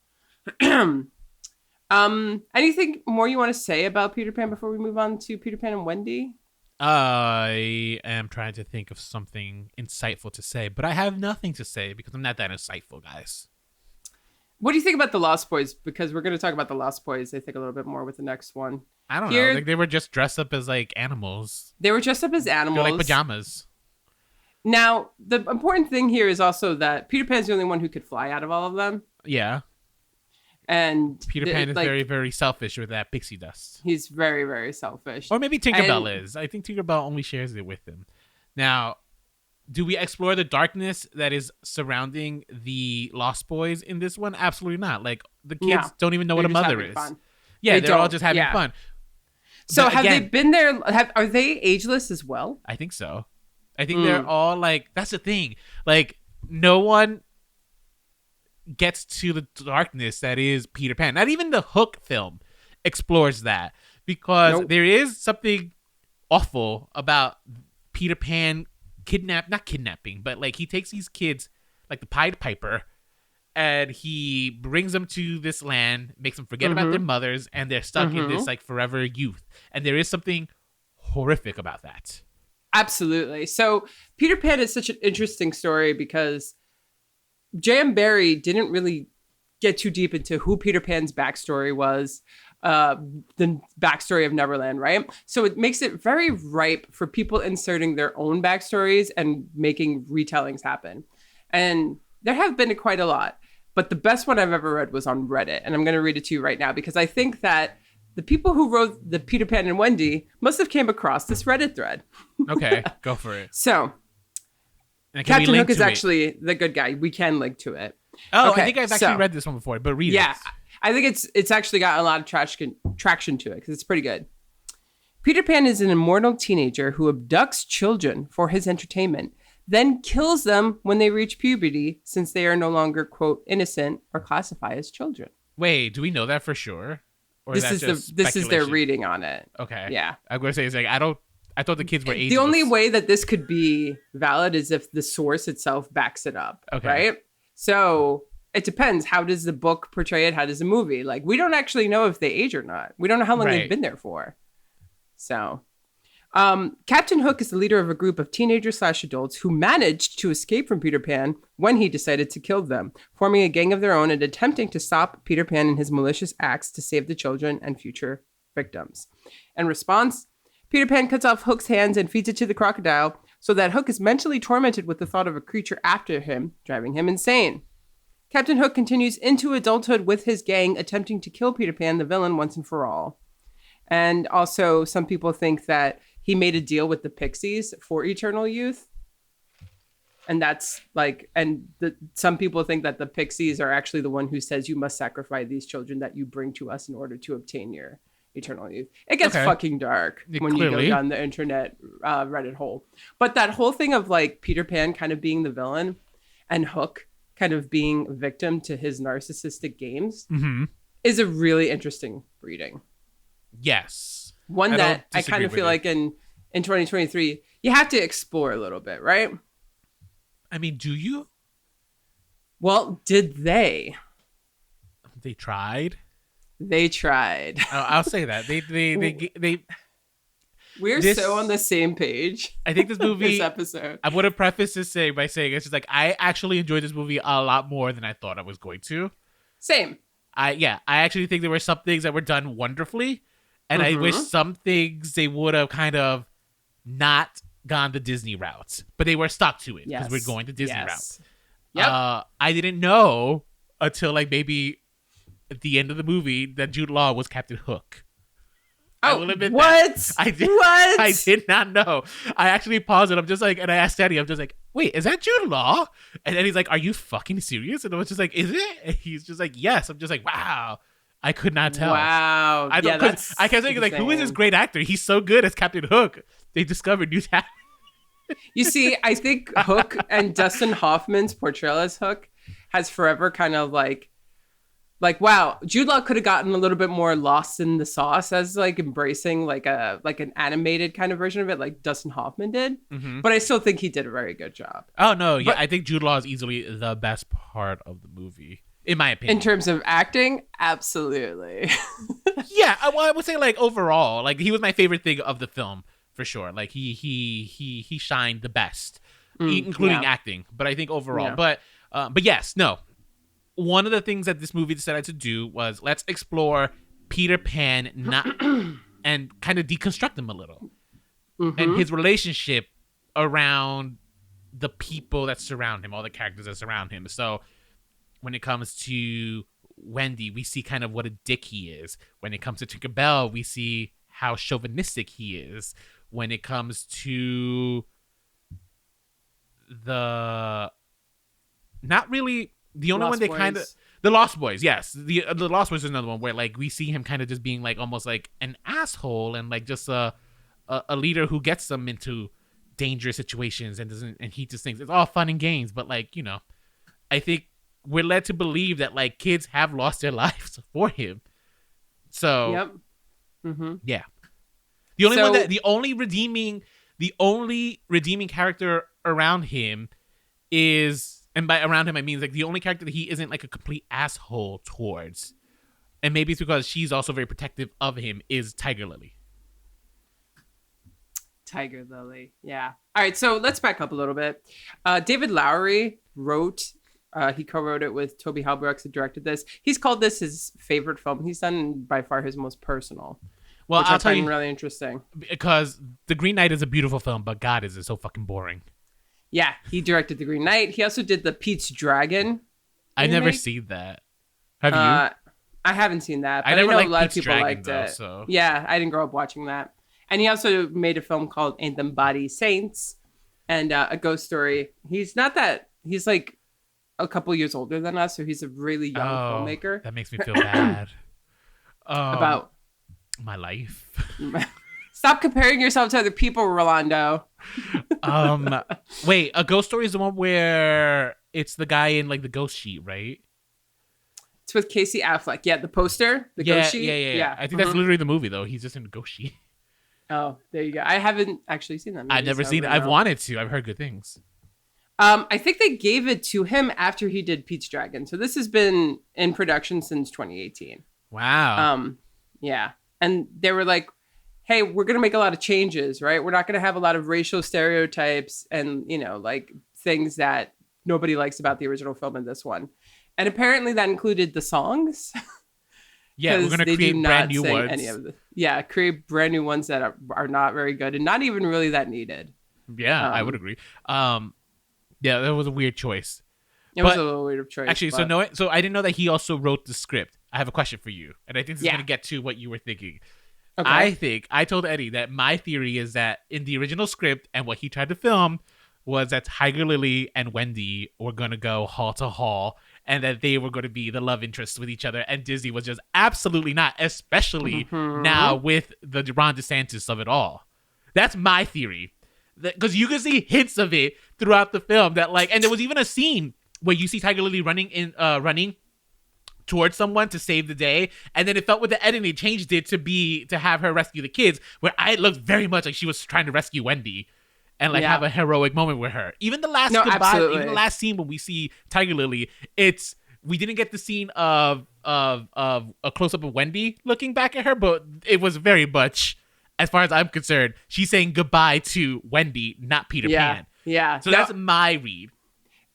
Anything more you want to say about Peter Pan before we move on to Peter Pan and Wendy? I am trying to think of something insightful to say, but I have nothing to say because I'm not that insightful, guys. What do you think about the Lost Boys? Because we're going to talk about the Lost Boys, I think, a little bit more with the next one. I don't know. Like, they were just dressed up as, like, animals. They were dressed up as animals. They're like pajamas. Now, the important thing here is also that Peter Pan's the only one who could fly out of all of them. Yeah. And Peter Pan is very, very selfish with that pixie dust. He's very, very selfish. Or maybe Tinkerbell is. I think Tinkerbell only shares it with him. Now, do we explore the darkness that is surrounding the Lost Boys in this one? Absolutely not. Like, the kids don't even know what a mother is. Fun. Yeah, they're all just having fun. So but have they been there? Are they ageless as well? I think so. I think they're all like, that's the thing. Like, no one gets to the darkness that is Peter Pan. Not even the Hook film explores that, because there is something awful about Peter Pan not kidnapping, but like he takes these kids, like the Pied Piper, and he brings them to this land, makes them forget about their mothers, and they're stuck in this like forever youth. And there is something horrific about that. Absolutely. So Peter Pan is such an interesting story because J.M. Barrie didn't really get too deep into who Peter Pan's backstory was, the backstory of Neverland, right? So it makes it very ripe for people inserting their own backstories and making retellings happen. And there have been quite a lot, but the best one I've ever read was on Reddit. And I'm going to read it to you right now because I think that the people who wrote the Peter Pan and Wendy must have came across this Reddit thread. Okay, go for it. So Captain Hook is actually the good guy. We can link to it. Oh, okay, I think I've actually read this one before, but read it. Yeah, I think it's actually got a lot of traction to it because it's pretty good. Peter Pan is an immortal teenager who abducts children for his entertainment, then kills them when they reach puberty since they are no longer, quote, innocent or classify as children. Wait, do we know that for sure? Or this is their reading on it. Okay. Yeah. I'm going to say, it's like, I thought the kids were ageless. The only way that this could be valid is if the source itself backs it up. Okay. Right? So it depends. How does the book portray it? How does the movie? Like, we don't actually know if they age or not. We don't know how long they've been there for. So Captain Hook is the leader of a group of teenagers/adults who managed to escape from Peter Pan when he decided to kill them, forming a gang of their own and attempting to stop Peter Pan in his malicious acts to save the children and future victims. In response, Peter Pan cuts off Hook's hands and feeds it to the crocodile so that Hook is mentally tormented with the thought of a creature after him, driving him insane. Captain Hook continues into adulthood with his gang, attempting to kill Peter Pan, the villain, once and for all. And also, some people think that he made a deal with the Pixies for eternal youth. And that's like, some people think that the Pixies are actually the one who says you must sacrifice these children that you bring to us in order to obtain your eternal youth. It gets fucking dark when you go down the internet Reddit hole. But that whole thing of like Peter Pan kind of being the villain and Hook kind of being a victim to his narcissistic games is a really interesting reading. Yes. One that I kind of feel like in 2023, you have to explore a little bit, right? I mean, do you? Well, did they? They tried. They tried. I'll say that. They We're so on the same page. I think this movie, this episode. I would have prefaced this by saying it's just like, I actually enjoyed this movie a lot more than I thought I was going to. Same. I actually think there were some things that were done wonderfully. And I wish some things they would have kind of not gone the Disney route, but they were stuck to it because we're going the Disney route. Yep. I didn't know until like maybe at the end of the movie that Jude Law was Captain Hook. Oh, I will admit that. I did not know. I actually paused it. I'm just like, and I asked Daddy, I'm just like, wait, is that Jude Law? And then he's like, are you fucking serious? And I was just like, is it? And he's just like, yes. I'm just like, wow. I could not tell. Wow. I kept saying, like, who is this great actor? He's so good as Captain Hook. They discovered new talent. You see, I think Hook and Dustin Hoffman's portrayal as Hook has forever kind of like, wow, Jude Law could have gotten a little bit more lost in the sauce as like embracing like an animated kind of version of it, like Dustin Hoffman did. But I still think he did a very good job. Oh no, yeah, I think Jude Law is easily the best part of the movie. In my opinion. In terms of acting, absolutely. Yeah, I would say like overall, like he was my favorite thing of the film for sure. Like he shined the best, including acting. But I think overall, but yes, no. One of the things that this movie decided to do was let's explore Peter Pan and kind of deconstruct him a little, and his relationship around the people that surround him, all the characters that surround him. So. When it comes to Wendy, we see kind of what a dick he is. When it comes to Tinkerbell, we see how chauvinistic he is. When it comes to the Lost Boys, yes. The Lost Boys is another one where like we see him kind of just being like almost like an asshole and like just a leader who gets them into dangerous situations and he just thinks it's all fun and games. But like, you know, I think we're led to believe that like kids have lost their lives for him. So, yeah. The only redeeming character around him is And by around him, I mean like the only character that he isn't like a complete asshole towards, and maybe it's because she's also very protective of him, is Tiger Lily. Tiger Lily. Yeah. All right. So let's back up a little bit. David Lowery wrote, he co-wrote it with Toby Halbrooks, who directed this. He's called this his favorite film he's done, by far his most personal. Well, which I'll I tell find you, really interesting. Because The Green Knight is a beautiful film, but God, is it so fucking boring. Yeah, he directed The Green Knight. He also did the Pete's Dragon. I've never seen that. Have you? I haven't seen that. But I never know liked a lot Pete's of people Dragon, liked though, it. so. Yeah, I didn't grow up watching that. And he also made a film called Ain't Them Body Saints and A Ghost Story. He's not that... He's like a couple years older than us, so he's a really young filmmaker. That makes me feel bad. About my life. Stop comparing yourself to other people, Rolando. Wait, A Ghost Story is the one where it's the guy in like the ghost sheet, right? It's with Casey Affleck. Yeah, the poster, the ghost sheet. Yeah. I think that's literally the movie, though. He's just in a ghost sheet. Oh, there you go. I haven't actually seen that movie. I've never seen it. I've wanted to. I've heard good things. I think they gave it to him after he did Pete's Dragon. So this has been in production since 2018. Wow. Yeah. And they were like, hey, we're going to make a lot of changes, right? We're not going to have a lot of racial stereotypes and, you know, like things that nobody likes about the original film in this one. And apparently that included the songs. Yeah, we're going to create brand new ones. Create brand new ones that are not very good and not even really that needed. Yeah, I would agree. Yeah, that was a weird choice. It was a little weird choice. Actually, so I didn't know that he also wrote the script. I have a question for you, and I think this is going to get to what you were thinking. Okay. I told Eddie that my theory is that in the original script and what he tried to film was that Tiger Lily and Wendy were going to go hall to hall, and that they were going to be the love interests with each other, and Disney was just absolutely not, especially now with the Ron DeSantis of it all. That's my theory. Because you can see hints of it throughout the film that like, and there was even a scene where you see Tiger Lily running towards someone to save the day, and then it felt with the editing, they changed it to have her rescue the kids, where it looked very much like she was trying to rescue Wendy. And like have a heroic moment with her. Even the last even the last scene when we see Tiger Lily, we didn't get the scene of a close up of Wendy looking back at her, but it was very much, as far as I'm concerned, she's saying goodbye to Wendy, not Peter Pan. Yeah. So that's my read.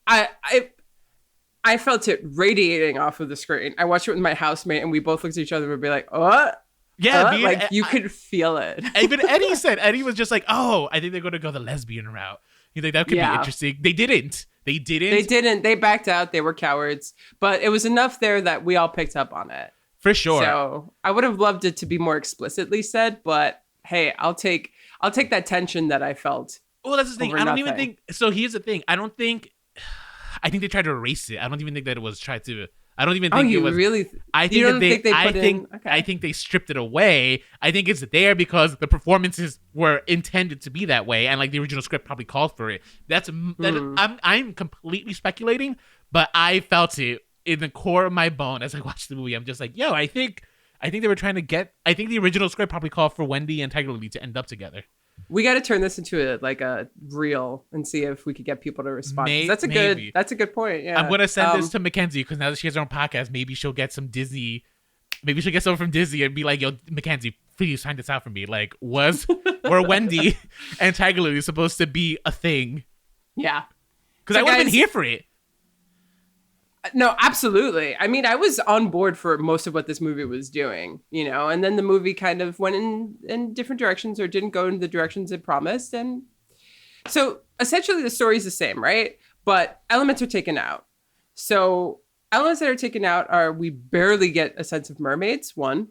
I felt it radiating off of the screen. I watched it with my housemate, and we both looked at each other and would be like, "What?" Yeah, you could feel it. Even Eddie was just like, "Oh, I think they're going to go the lesbian route." You think that could be interesting? They didn't. They backed out. They were cowards. But it was enough there that we all picked up on it. For sure. So I would have loved it to be more explicitly said, but hey, I'll take that tension that I felt. Well, that's the thing. I don't even think. So here's the thing. I think they tried to erase it. I don't even think that it was tried to. I don't even think it was. Really? I think they stripped it away. I think it's there because the performances were intended to be that way, and like the original script probably called for it. I'm completely speculating, but I felt it in the core of my bone as I watched the movie. I'm just like, yo, I think they were trying to get. I think the original script probably called for Wendy and Tiger Lily to end up together. We got to turn this into a reel and see if we could get people to respond. That's a good point. Yeah, I'm gonna send this to Mackenzie because now that she has her own podcast, maybe she'll get some Disney. Maybe she'll get someone from Disney and be like, "Yo, Mackenzie, please find this out for me. Like, were Wendy and Tiger Lily supposed to be a thing?" Yeah, because I would have been here for it. No, absolutely. I mean, I was on board for most of what this movie was doing, you know, and then the movie kind of went in different directions or didn't go in the directions it promised. And so essentially the story is the same, right? But elements are taken out. So elements that are taken out are we barely get a sense of mermaids, one.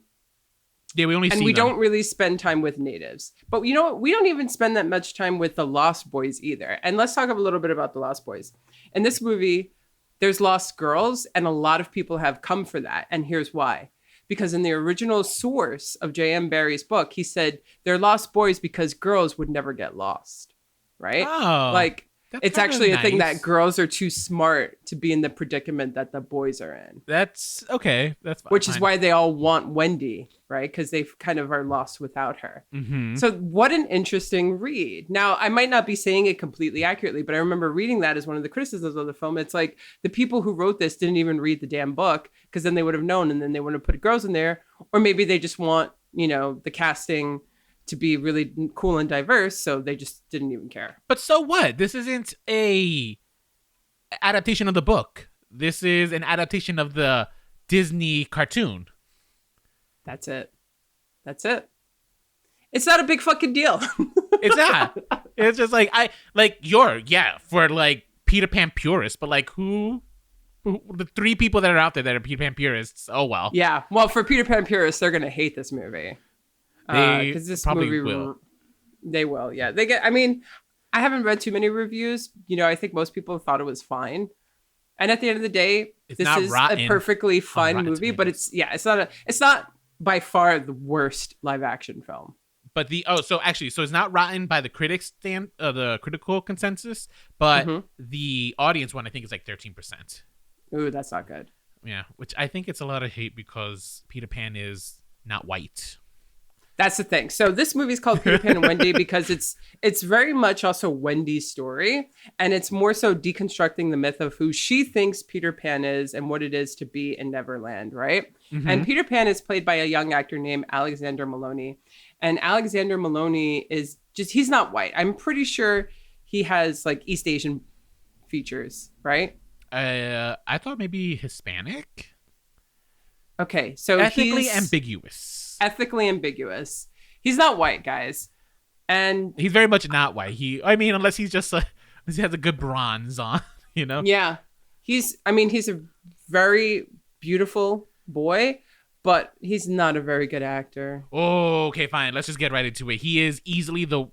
Yeah, we only see them. And we don't really spend time with natives. But you know what? We don't even spend that much time with the Lost Boys either. And let's talk a little bit about the Lost Boys. In this movie, there's lost girls, and a lot of people have come for that. And here's why. Because in the original source of J.M. Barrie's book, he said they're lost boys because girls would never get lost, right? Oh. Like, It's actually a thing that girls are too smart to be in the predicament that the boys are in. That's okay. That's fine. Which is why they all want Wendy, right? Because they kind of are lost without her. Mm-hmm. So what an interesting read. Now, I might not be saying it completely accurately, but I remember reading that as one of the criticisms of the film. It's like the people who wrote this didn't even read the damn book, because then they would have known, and then they wouldn't have put girls in there. Or maybe they just want, the casting to be really cool and diverse, so they just didn't even care. But so what? This isn't a adaptation of the book. This is an adaptation of the Disney cartoon. That's it. It's not a big fucking deal. It's not. It's just for like Peter Pan purists, but like who the three people that are out there that are Peter Pan purists? Oh well. Yeah. Well, for Peter Pan purists, they're gonna hate this movie. They probably will. They will, yeah. I haven't read too many reviews. I think most people thought it was fine. And at the end of the day, this is a perfectly fine movie, but it's not by far the worst live action film. But so it's not rotten by the critics the critical consensus, but the audience one I think is like 13%. Ooh, that's not good. Yeah, which I think it's a lot of hate because Peter Pan is not white. That's the thing. So this movie is called Peter Pan and Wendy because it's very much also Wendy's story, and it's more so deconstructing the myth of who she thinks Peter Pan is and what it is to be in Neverland, right? Mm-hmm. And Peter Pan is played by a young actor named Alexander Maloney, and Alexander Maloney he's not white. I'm pretty sure he has like East Asian features, right? I thought maybe Hispanic. Okay, so ethnically ambiguous. Ethically ambiguous. He's not white, guys. And he's very much not white. Unless he's just unless he has a good bronze on, Yeah. He's a very beautiful boy, but he's not a very good actor. Oh, okay, fine. Let's just get right into it. He is easily the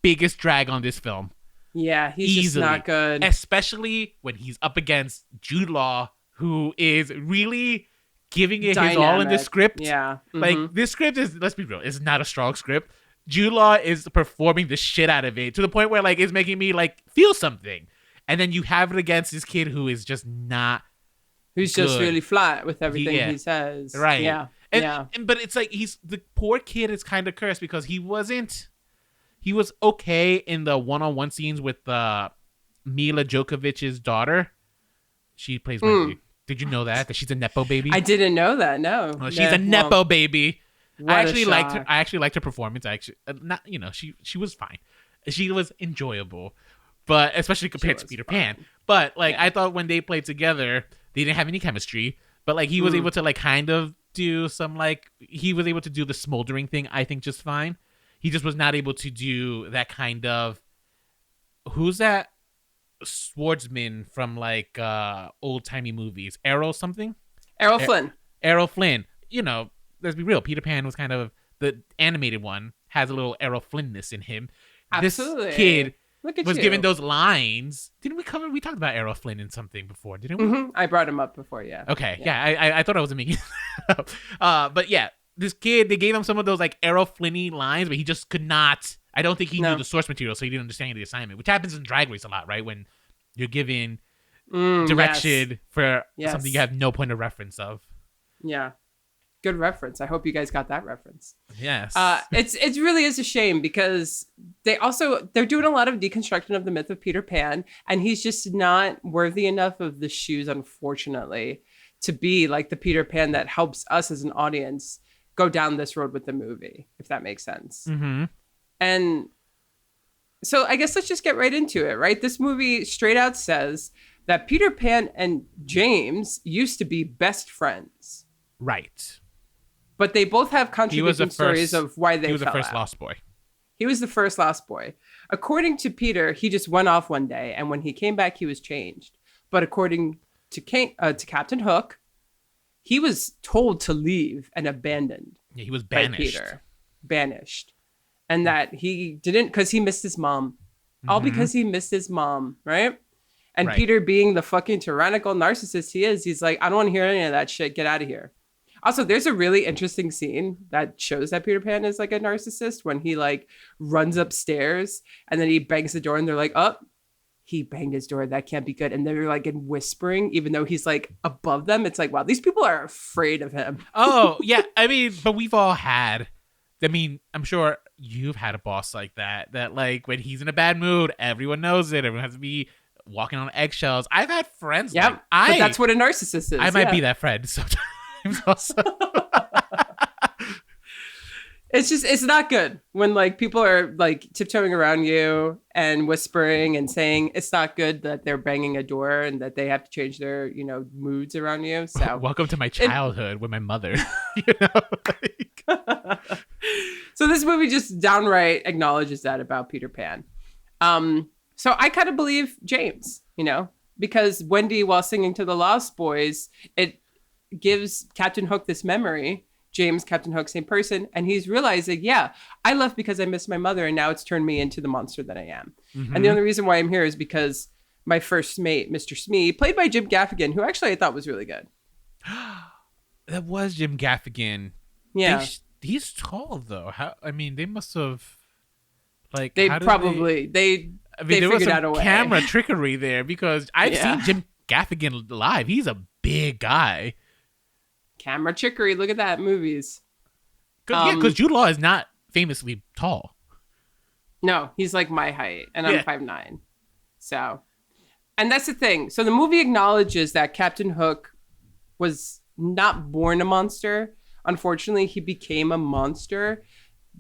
biggest drag on this film. Yeah, he's just not good. Especially when he's up against Jude Law, who is really giving it his all in this script. Yeah. Mm-hmm. Like, this script is, let's be real, it's not a strong script. Jude Law is performing the shit out of it to the point where, like, it's making me, like, feel something. And then you have it against this kid who is just not Who's good. Just really flat with everything he says. Right. Yeah. But it's like, the poor kid is kind of cursed because he was okay in the one-on-one scenes with Mila Jokovich's daughter. She plays Wendy. Did you know that she's a nepo baby? I didn't know that. No, she's a nepo baby. I actually liked her. I actually liked her performance. She was fine. She was enjoyable, but especially compared to Peter Pan. But I thought when they played together, they didn't have any chemistry. But he was able to kind of do some he was able to do the smoldering thing. I think just fine. He just was not able to do that kind of. Who's that? Swordsman from old timey movies. Errol Flynn. Errol Flynn. Let's be real. Peter Pan was kind of the animated one, has a little Errol Flynnness in him. Absolutely. This kid was given those lines. Didn't we talked about Errol Flynn in something before, didn't we? Mm-hmm. I brought him up before, yeah. Okay. Yeah. I thought I was making it up. But yeah, this kid, they gave him some of those Errol Flynn-y lines, but he just could not. I don't think he knew the source material, so he didn't understand the assignment, which happens in Drag Race a lot, right? When you're given direction for something you have no point of reference of. Yeah. Good reference. I hope you guys got that reference. Yes. It really is a shame because they're doing a lot of deconstruction of the myth of Peter Pan, and he's just not worthy enough of the shoes, unfortunately, to be like the Peter Pan that helps us as an audience go down this road with the movie, if that makes sense. Mm-hmm. And so I guess let's just get right into it, right? This movie straight out says that Peter Pan and James used to be best friends. Right. But they both have contradicting stories of why they fell out. He was the first lost boy. He was the first lost boy. According to Peter, he just went off one day, and when he came back, he was changed. But according to Captain Hook, he was told to leave and abandoned. Yeah, he was banished. By Peter. Banished. And that he didn't, because he missed his mom. All because he missed his mom, right? And Peter, being the fucking tyrannical narcissist he is, he's like, I don't want to hear any of that shit. Get out of here. Also, there's a really interesting scene that shows that Peter Pan is like a narcissist when he runs upstairs and then he bangs the door and they're like, oh, he banged his door. That can't be good. And they're like in whispering, even though he's like above them. It's like, wow, these people are afraid of him. Oh, yeah. I mean, but we've all had, I mean, I'm sure you've had a boss like that like when he's in a bad mood, everyone knows it. Everyone has to be walking on eggshells. I've had friends. Yeah. Like, but that's what a narcissist is. I might be that friend sometimes also. It's not good when like people are like tiptoeing around you and whispering and saying it's not good that they're banging a door and that they have to change their, moods around you. So welcome to my childhood with my mother. You know? So this movie just downright acknowledges that about Peter Pan. So I kind of believe James, because Wendy, while singing to the Lost Boys, it gives Captain Hook this memory. James, Captain Hook, same person. And he's realizing, I left because I missed my mother. And now it's turned me into the monster that I am. Mm-hmm. And the only reason why I'm here is because my first mate, Mr. Smee, played by Jim Gaffigan, who actually I thought was really good. That was Jim Gaffigan. Yeah. He's tall, though. They must have, like... They probably... They there was figured out a way. Camera trickery there, because I've seen Jim Gaffigan live. He's a big guy. Camera trickery. Look at that. Movies. Because Jude Law is not famously tall. No, he's like my height, and I'm 5'9". So, and that's the thing. So the movie acknowledges that Captain Hook was not born a monster. Unfortunately, he became a monster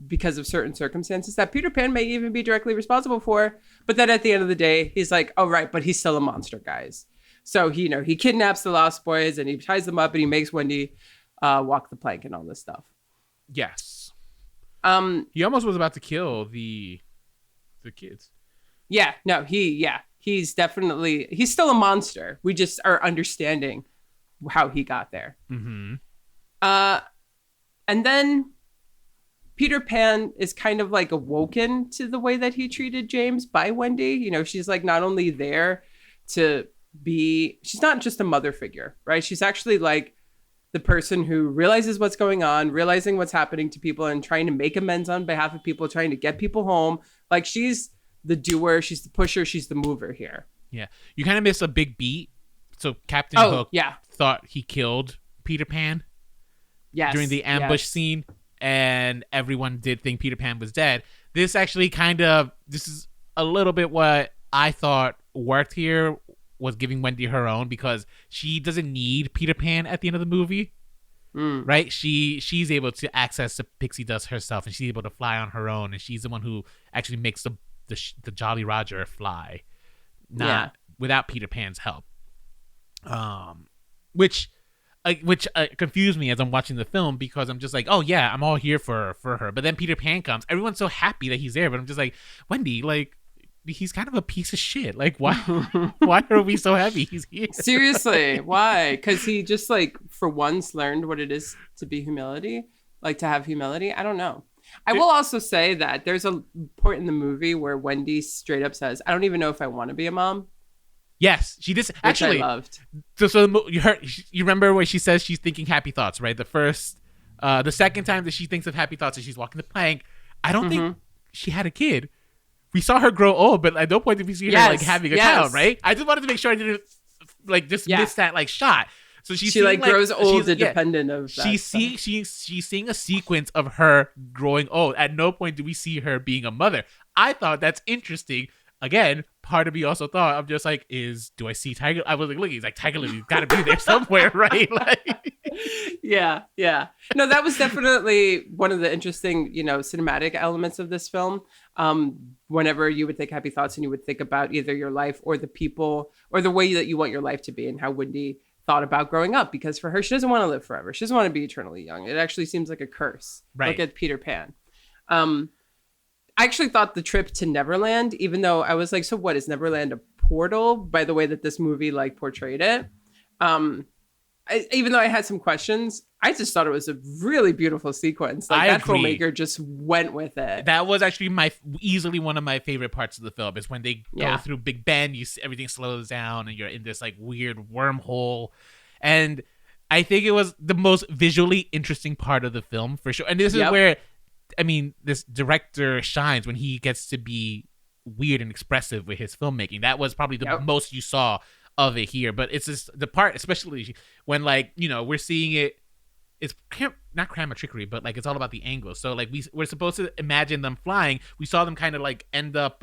because of certain circumstances that Peter Pan may even be directly responsible for. But then at the end of the day, he's like, oh, right, but he's still a monster, guys. So, he kidnaps the Lost Boys and he ties them up and he makes Wendy walk the plank and all this stuff. Yes. He almost was about to kill the kids. Yeah, no, he's still a monster. We just are understanding how he got there. Mm-hmm. And then Peter Pan is kind of like awoken to the way that he treated James by Wendy. She's like not only there to she's not just a mother figure, right? She's actually like the person who realizes what's going on, realizing what's happening to people and trying to make amends on behalf of people, trying to get people home. Like she's the doer, she's the pusher, she's the mover here. Yeah. You kind of miss a big beat. So Captain Hook thought he killed Peter Pan during the ambush scene, and everyone did think Peter Pan was dead. This actually this is a little bit what I thought worked here, was giving Wendy her own, because she doesn't need Peter Pan at the end of the movie, right? She's able to access the pixie dust herself, and she's able to fly on her own, and she's the one who actually makes the Jolly Roger fly, without Peter Pan's help. Which confused me as I'm watching the film, because I'm just like, oh yeah, I'm all here for her. But then Peter Pan comes, everyone's so happy that he's there, but I'm just like, Wendy, like, he's kind of a piece of shit. Like, why are we so happy he's here? Seriously, why? Because he just like for once learned what it is to be humility, like to have humility. I don't know. I will also say that there's a point in the movie where Wendy straight up says, I don't even know if I want to be a mom. Yes, she did. Actually, I loved. So you remember when she says she's thinking happy thoughts, right? The second time that she thinks of happy thoughts is she's walking the plank. I don't think she had a kid. We saw her grow old, but at no point did we see her like having a child, right? I just wanted to make sure I didn't like just miss that like shot. So she like grows old independent of that. She's seeing a sequence of her growing old. At no point do we see her being a mother. I thought that's interesting. Again, part of me also thought, I'm just like, do I see Tiger? I was like, look, he's like, Tiger Lily's got to be there somewhere, right? Like, yeah. No, that was definitely one of the interesting, cinematic elements of this film. Whenever you would think happy thoughts and you would think about either your life or the people or the way that you want your life to be, and how Wendy thought about growing up, because for her, she doesn't want to live forever. She doesn't want to be eternally young. It actually seems like a curse. Right. Look at Peter Pan. I actually thought the trip to Neverland, even though I was like, so what, is Neverland a portal, by the way that this movie like portrayed it? Even though I had some questions, I just thought it was a really beautiful sequence. Like that filmmaker just went with it. That was actually easily one of my favorite parts of the film, is when they go through Big Ben, you see everything slows down and you're in this like weird wormhole. And I think it was the most visually interesting part of the film for sure. And this is where, I mean, this director shines, when he gets to be weird and expressive with his filmmaking. That was probably the Yep. most you saw of it here. But it's just the part, especially when like, you know, we're seeing it. It's not crime or trickery, but like it's all about the angle. So like we're supposed to imagine them flying. We saw them kind of like end up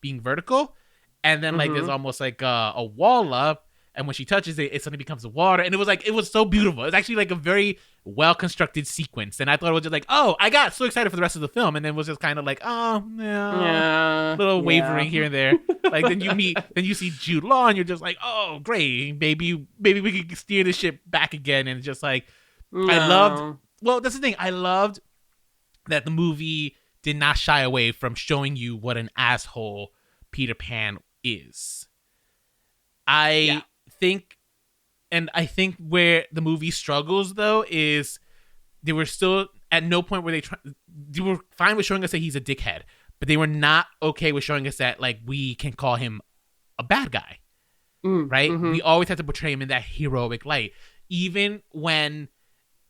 being vertical, and then like there's almost like a wall up. And when she touches it, it suddenly becomes water. And it was so beautiful. It's actually like a very well-constructed sequence. And I thought it was just like, oh, I got so excited for the rest of the film. And then was just kind of like, oh, no. Little wavering here and there. Like then you see Jude Law and you're just like, oh, great. Maybe we can steer the ship back again. And it's just like, that's the thing. I loved that the movie did not shy away from showing you what an asshole Peter Pan is. I think where the movie struggles though is they were still at no point where they were fine with showing us that he's a dickhead, but they were not okay with showing us that like we can call him a bad guy, right? We always had to portray him in that heroic light, even when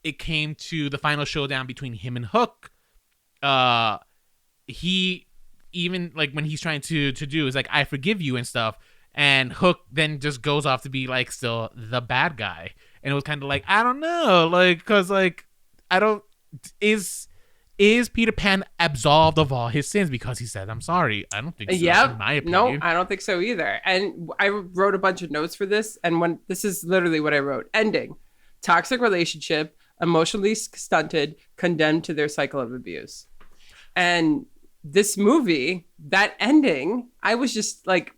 it came to the final showdown between him and Hook. He even like when he's trying to do is like I forgive you and stuff. And Hook then just goes off to be like still the bad guy, and it was kind of like I don't know, like because like I don't is Peter Pan absolved of all his sins because he said I'm sorry? I don't think so. Yeah, in my opinion. No, I don't think so either. And I wrote a bunch of notes for this, and this is literally what I wrote: ending, toxic relationship, emotionally stunted, condemned to their cycle of abuse, and. This movie, that ending, I was just like,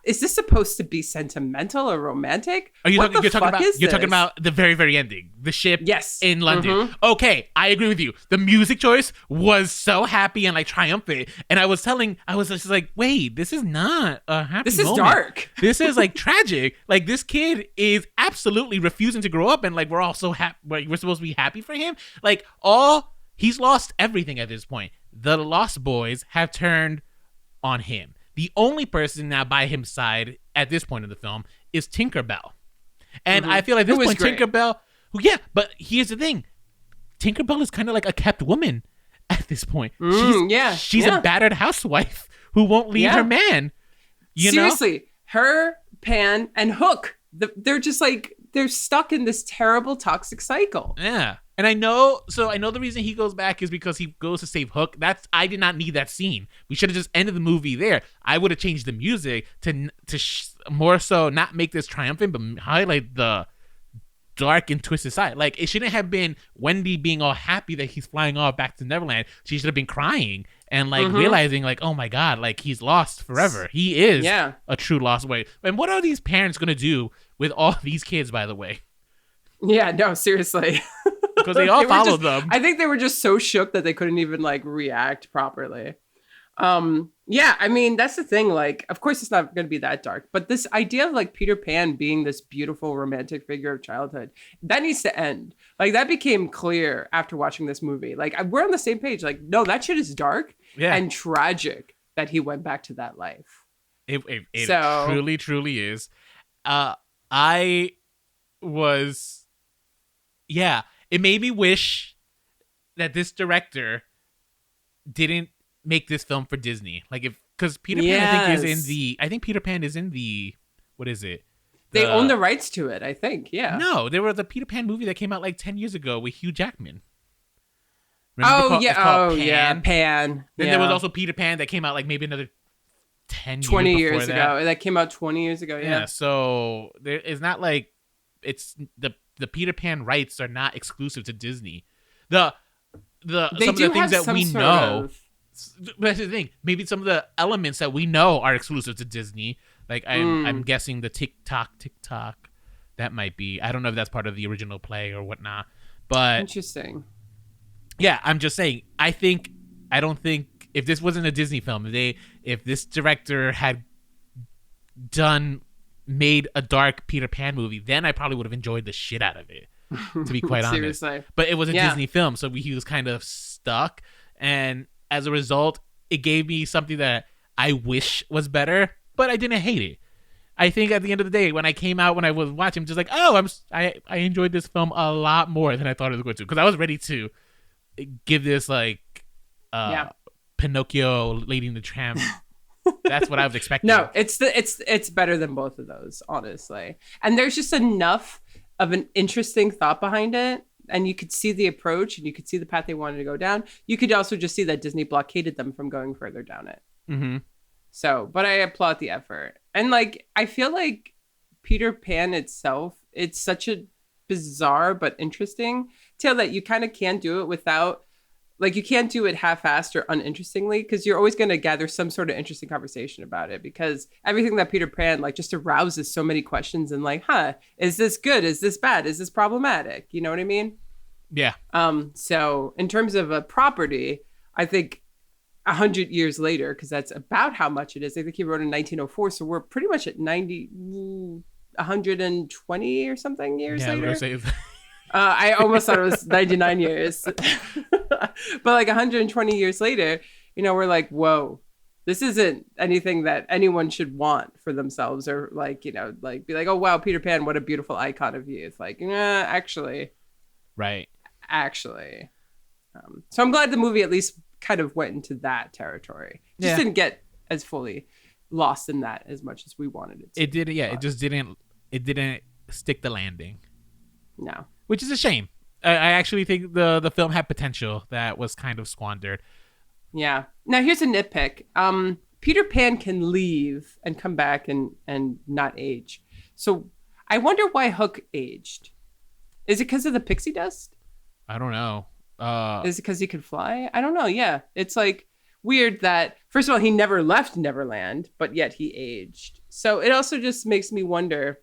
is this supposed to be sentimental or romantic? You're talking about the very, very ending, the ship in London. Okay, I agree with you. The music choice was so happy and like triumphant. And I was just like, wait, this is not a happy This is moment. dark. This is like tragic. Like this kid is absolutely refusing to grow up, and like we're all so happy. We're supposed to be happy for him. Like he's lost everything at this point. The Lost Boys have turned on him. The only person now by his side at this point in the film is Tinkerbell. And I feel like this point, Tinkerbell, but here's the thing. Tinkerbell is kind of like a kept woman at this point. She's a battered housewife who won't leave her man. Seriously, her, Pan, and Hook, they're just like, they're stuck in this terrible toxic cycle. Yeah. And I know the reason he goes back is because he goes to save Hook. I did not need that scene. We should have just ended the movie there. I would have changed the music to more so not make this triumphant, but highlight the dark and twisted side. Like it shouldn't have been Wendy being all happy that he's flying off back to Neverland. She should have been crying and like realizing like, oh my God, like he's lost forever. He is a true lost boy. And what are these parents gonna do with all these kids, by the way? Yeah, no, seriously. Because they all followed them. I think they were just so shook that they couldn't even like react properly. I mean, that's the thing. Like, of course, it's not going to be that dark, but this idea of like Peter Pan being this beautiful romantic figure of childhood, that needs to end. Like, that became clear after watching this movie. Like, we're on the same page. Like, no, that shit is dark and tragic that he went back to that life. It truly, truly is. I was, it made me wish that this director didn't make this film for Disney. Like because Peter Pan I think Peter Pan is in the, what is it? They own the rights to it, I think. Yeah. No, there was a Peter Pan movie that came out like 10 years ago with Hugh Jackman. Pan. Then there was also Peter Pan that came out like maybe another 20 years ago. That came out 20 years ago. Yeah. So there is not like it's the Peter Pan rights are not exclusive to Disney. Some of the things that we know. That's the thing. Maybe some of the elements that we know are exclusive to Disney. Like I'm guessing the tick tock. That might be. I don't know if that's part of the original play or whatnot. But interesting. Yeah, I'm just saying. I don't think if this wasn't a Disney film, if this director had made a dark Peter Pan movie, then I probably would have enjoyed the shit out of it, to be quite honest. But it was a Disney film, so he was kind of stuck, and as a result, it gave me something that I wish was better, but I didn't hate it. I think at the end of the day, when I came out, when I was watching, just like, I enjoyed this film a lot more than I thought it was going to, because I was ready to give this like Pinocchio, Lady and the Tramp That's what I was expecting. No, it's better than both of those, honestly. And there's just enough of an interesting thought behind it. And you could see the approach and you could see the path they wanted to go down. You could also just see that Disney blockaded them from going further down it. Mm-hmm. So, but I applaud the effort. And like, I feel like Peter Pan itself, it's such a bizarre but interesting tale that you kind of can't do it without, like, you can't do it half-assed or uninterestingly, because you're always going to gather some sort of interesting conversation about it, because everything that Peter Pan like just arouses so many questions and like, is this good? Is this bad? Is this problematic? You know what I mean? Yeah. So in terms of a property, I think 100 years later, because that's about how much it is. I think he wrote in 1904, so we're pretty much at 120 or something years later. I almost thought it was 99 years. But like 120 years later, we're like, whoa, this isn't anything that anyone should want for themselves, or like, like be like, oh, wow, Peter Pan, what a beautiful icon of youth. Like, actually. Right. Actually. So I'm glad the movie at least kind of went into that territory. Just didn't get as fully lost in that as much as we wanted it to. It did, yeah. It just didn't stick the landing. No. Which is a shame. I actually think the film had potential that was kind of squandered. Yeah. Now here's a nitpick. Peter Pan can leave and come back and not age. So I wonder why Hook aged. Is it because of the pixie dust? I don't know. Is it because he could fly? I don't know. Yeah. It's like weird that, first of all, he never left Neverland, but yet he aged. So it also just makes me wonder.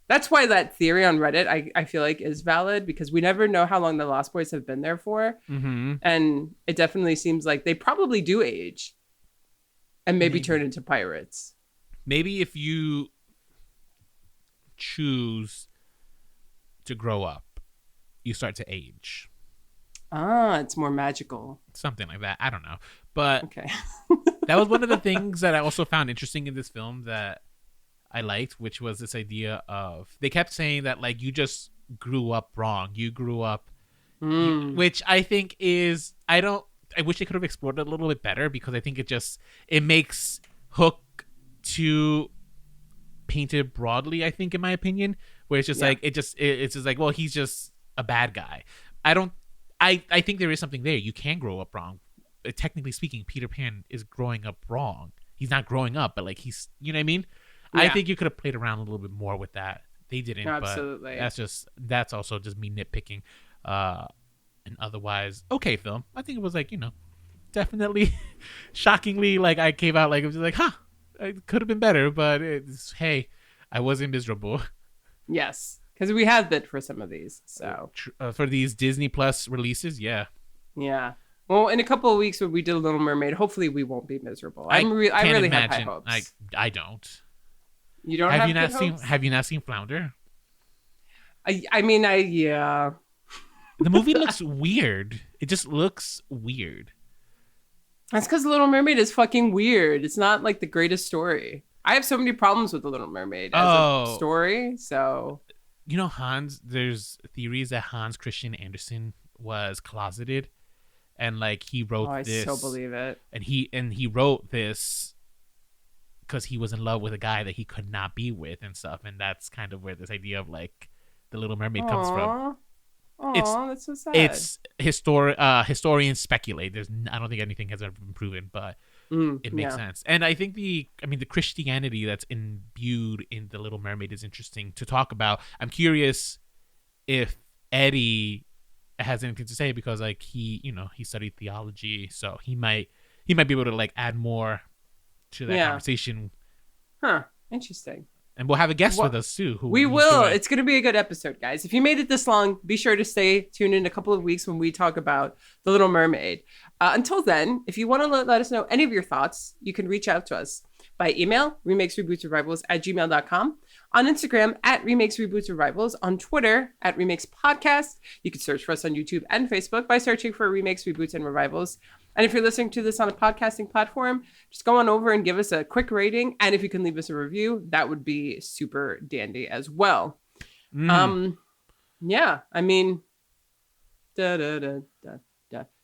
That's why that theory on Reddit, I feel like, is valid, because we never know how long the Lost Boys have been there for. Mm-hmm. And it definitely seems like they probably do age and maybe turn into pirates. Maybe if you choose to grow up, you start to age. It's more magical. Something like that. I don't know. But okay. That was one of the things that I also found interesting in this film that I liked, which was this idea of, they kept saying that like, you just grew up wrong. You grew up, which I think is, I wish they could have explored it a little bit better, because I think it makes Hook too painted broadly, I think, in my opinion, where it's just like, it's just like, well, he's just a bad guy. I think there is something there. You can grow up wrong. Technically speaking, Peter Pan is growing up wrong. He's not growing up, but like he's, you know what I mean? Yeah. I think you could have played around a little bit more with that. They didn't. Absolutely. But that's also just me nitpicking. And otherwise, okay film. I think it was like, definitely shockingly, like I came out like, it was like, it could have been better, but hey, I wasn't miserable. Yes. Because we have bid for some of these, so for these Disney Plus releases, yeah. Well, in a couple of weeks when we did Little Mermaid, hopefully we won't be miserable. I really imagine. Have high hopes. I don't. You don't have good hopes? Have you not seen Flounder? Yeah. The movie looks weird. It just looks weird. That's because Little Mermaid is fucking weird. It's not like the greatest story. I have so many problems with The Little Mermaid as a story, so. Hans, there's theories that Hans Christian Andersen was closeted, and like he wrote this. I so believe it. And he wrote this because he was in love with a guy that he could not be with and stuff, and that's kind of where this idea of like the Little Mermaid comes from. That's so sad. It's historians speculate. I don't think anything has ever been proven, but it makes sense. And I think the Christianity that's imbued in the Little Mermaid is interesting to talk about. I'm curious if Eddie has anything to say, because like he studied theology, so he might be able to like add more to that conversation. Interesting. And we'll have a guest with us too. We will. It's going to be a good episode, guys. If you made it this long, be sure to stay tuned in a couple of weeks when we talk about The Little Mermaid. Until then, if you want to let us know any of your thoughts, you can reach out to us by email, remakesrebootsurvivals@gmail.com, on Instagram @remakesrebootsurvivals, on Twitter @remakes_podcast. You can search for us on YouTube and Facebook by searching for Remakes, Reboots, and Revivals. And if you're listening to this on a podcasting platform, just go on over and give us a quick rating. And if you can leave us a review, that would be super dandy as well. Yeah, I mean,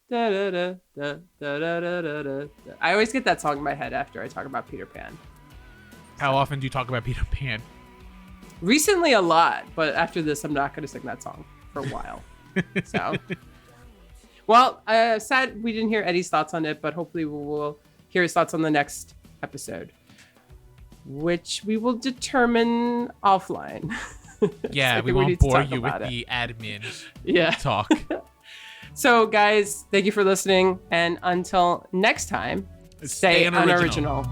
Da, da, da, da, da, da, da, da, da. I always get that song in my head after I talk about Peter Pan. How often do you talk about Peter Pan? Recently, a lot, but after this, I'm not going to sing that song for a while. So, well, sad we didn't hear Eddie's thoughts on it, but hopefully we will hear his thoughts on the next episode, which we will determine offline. Yeah, we won't bore you with the admin talk. So, guys, thank you for listening, and until next time, stay unoriginal.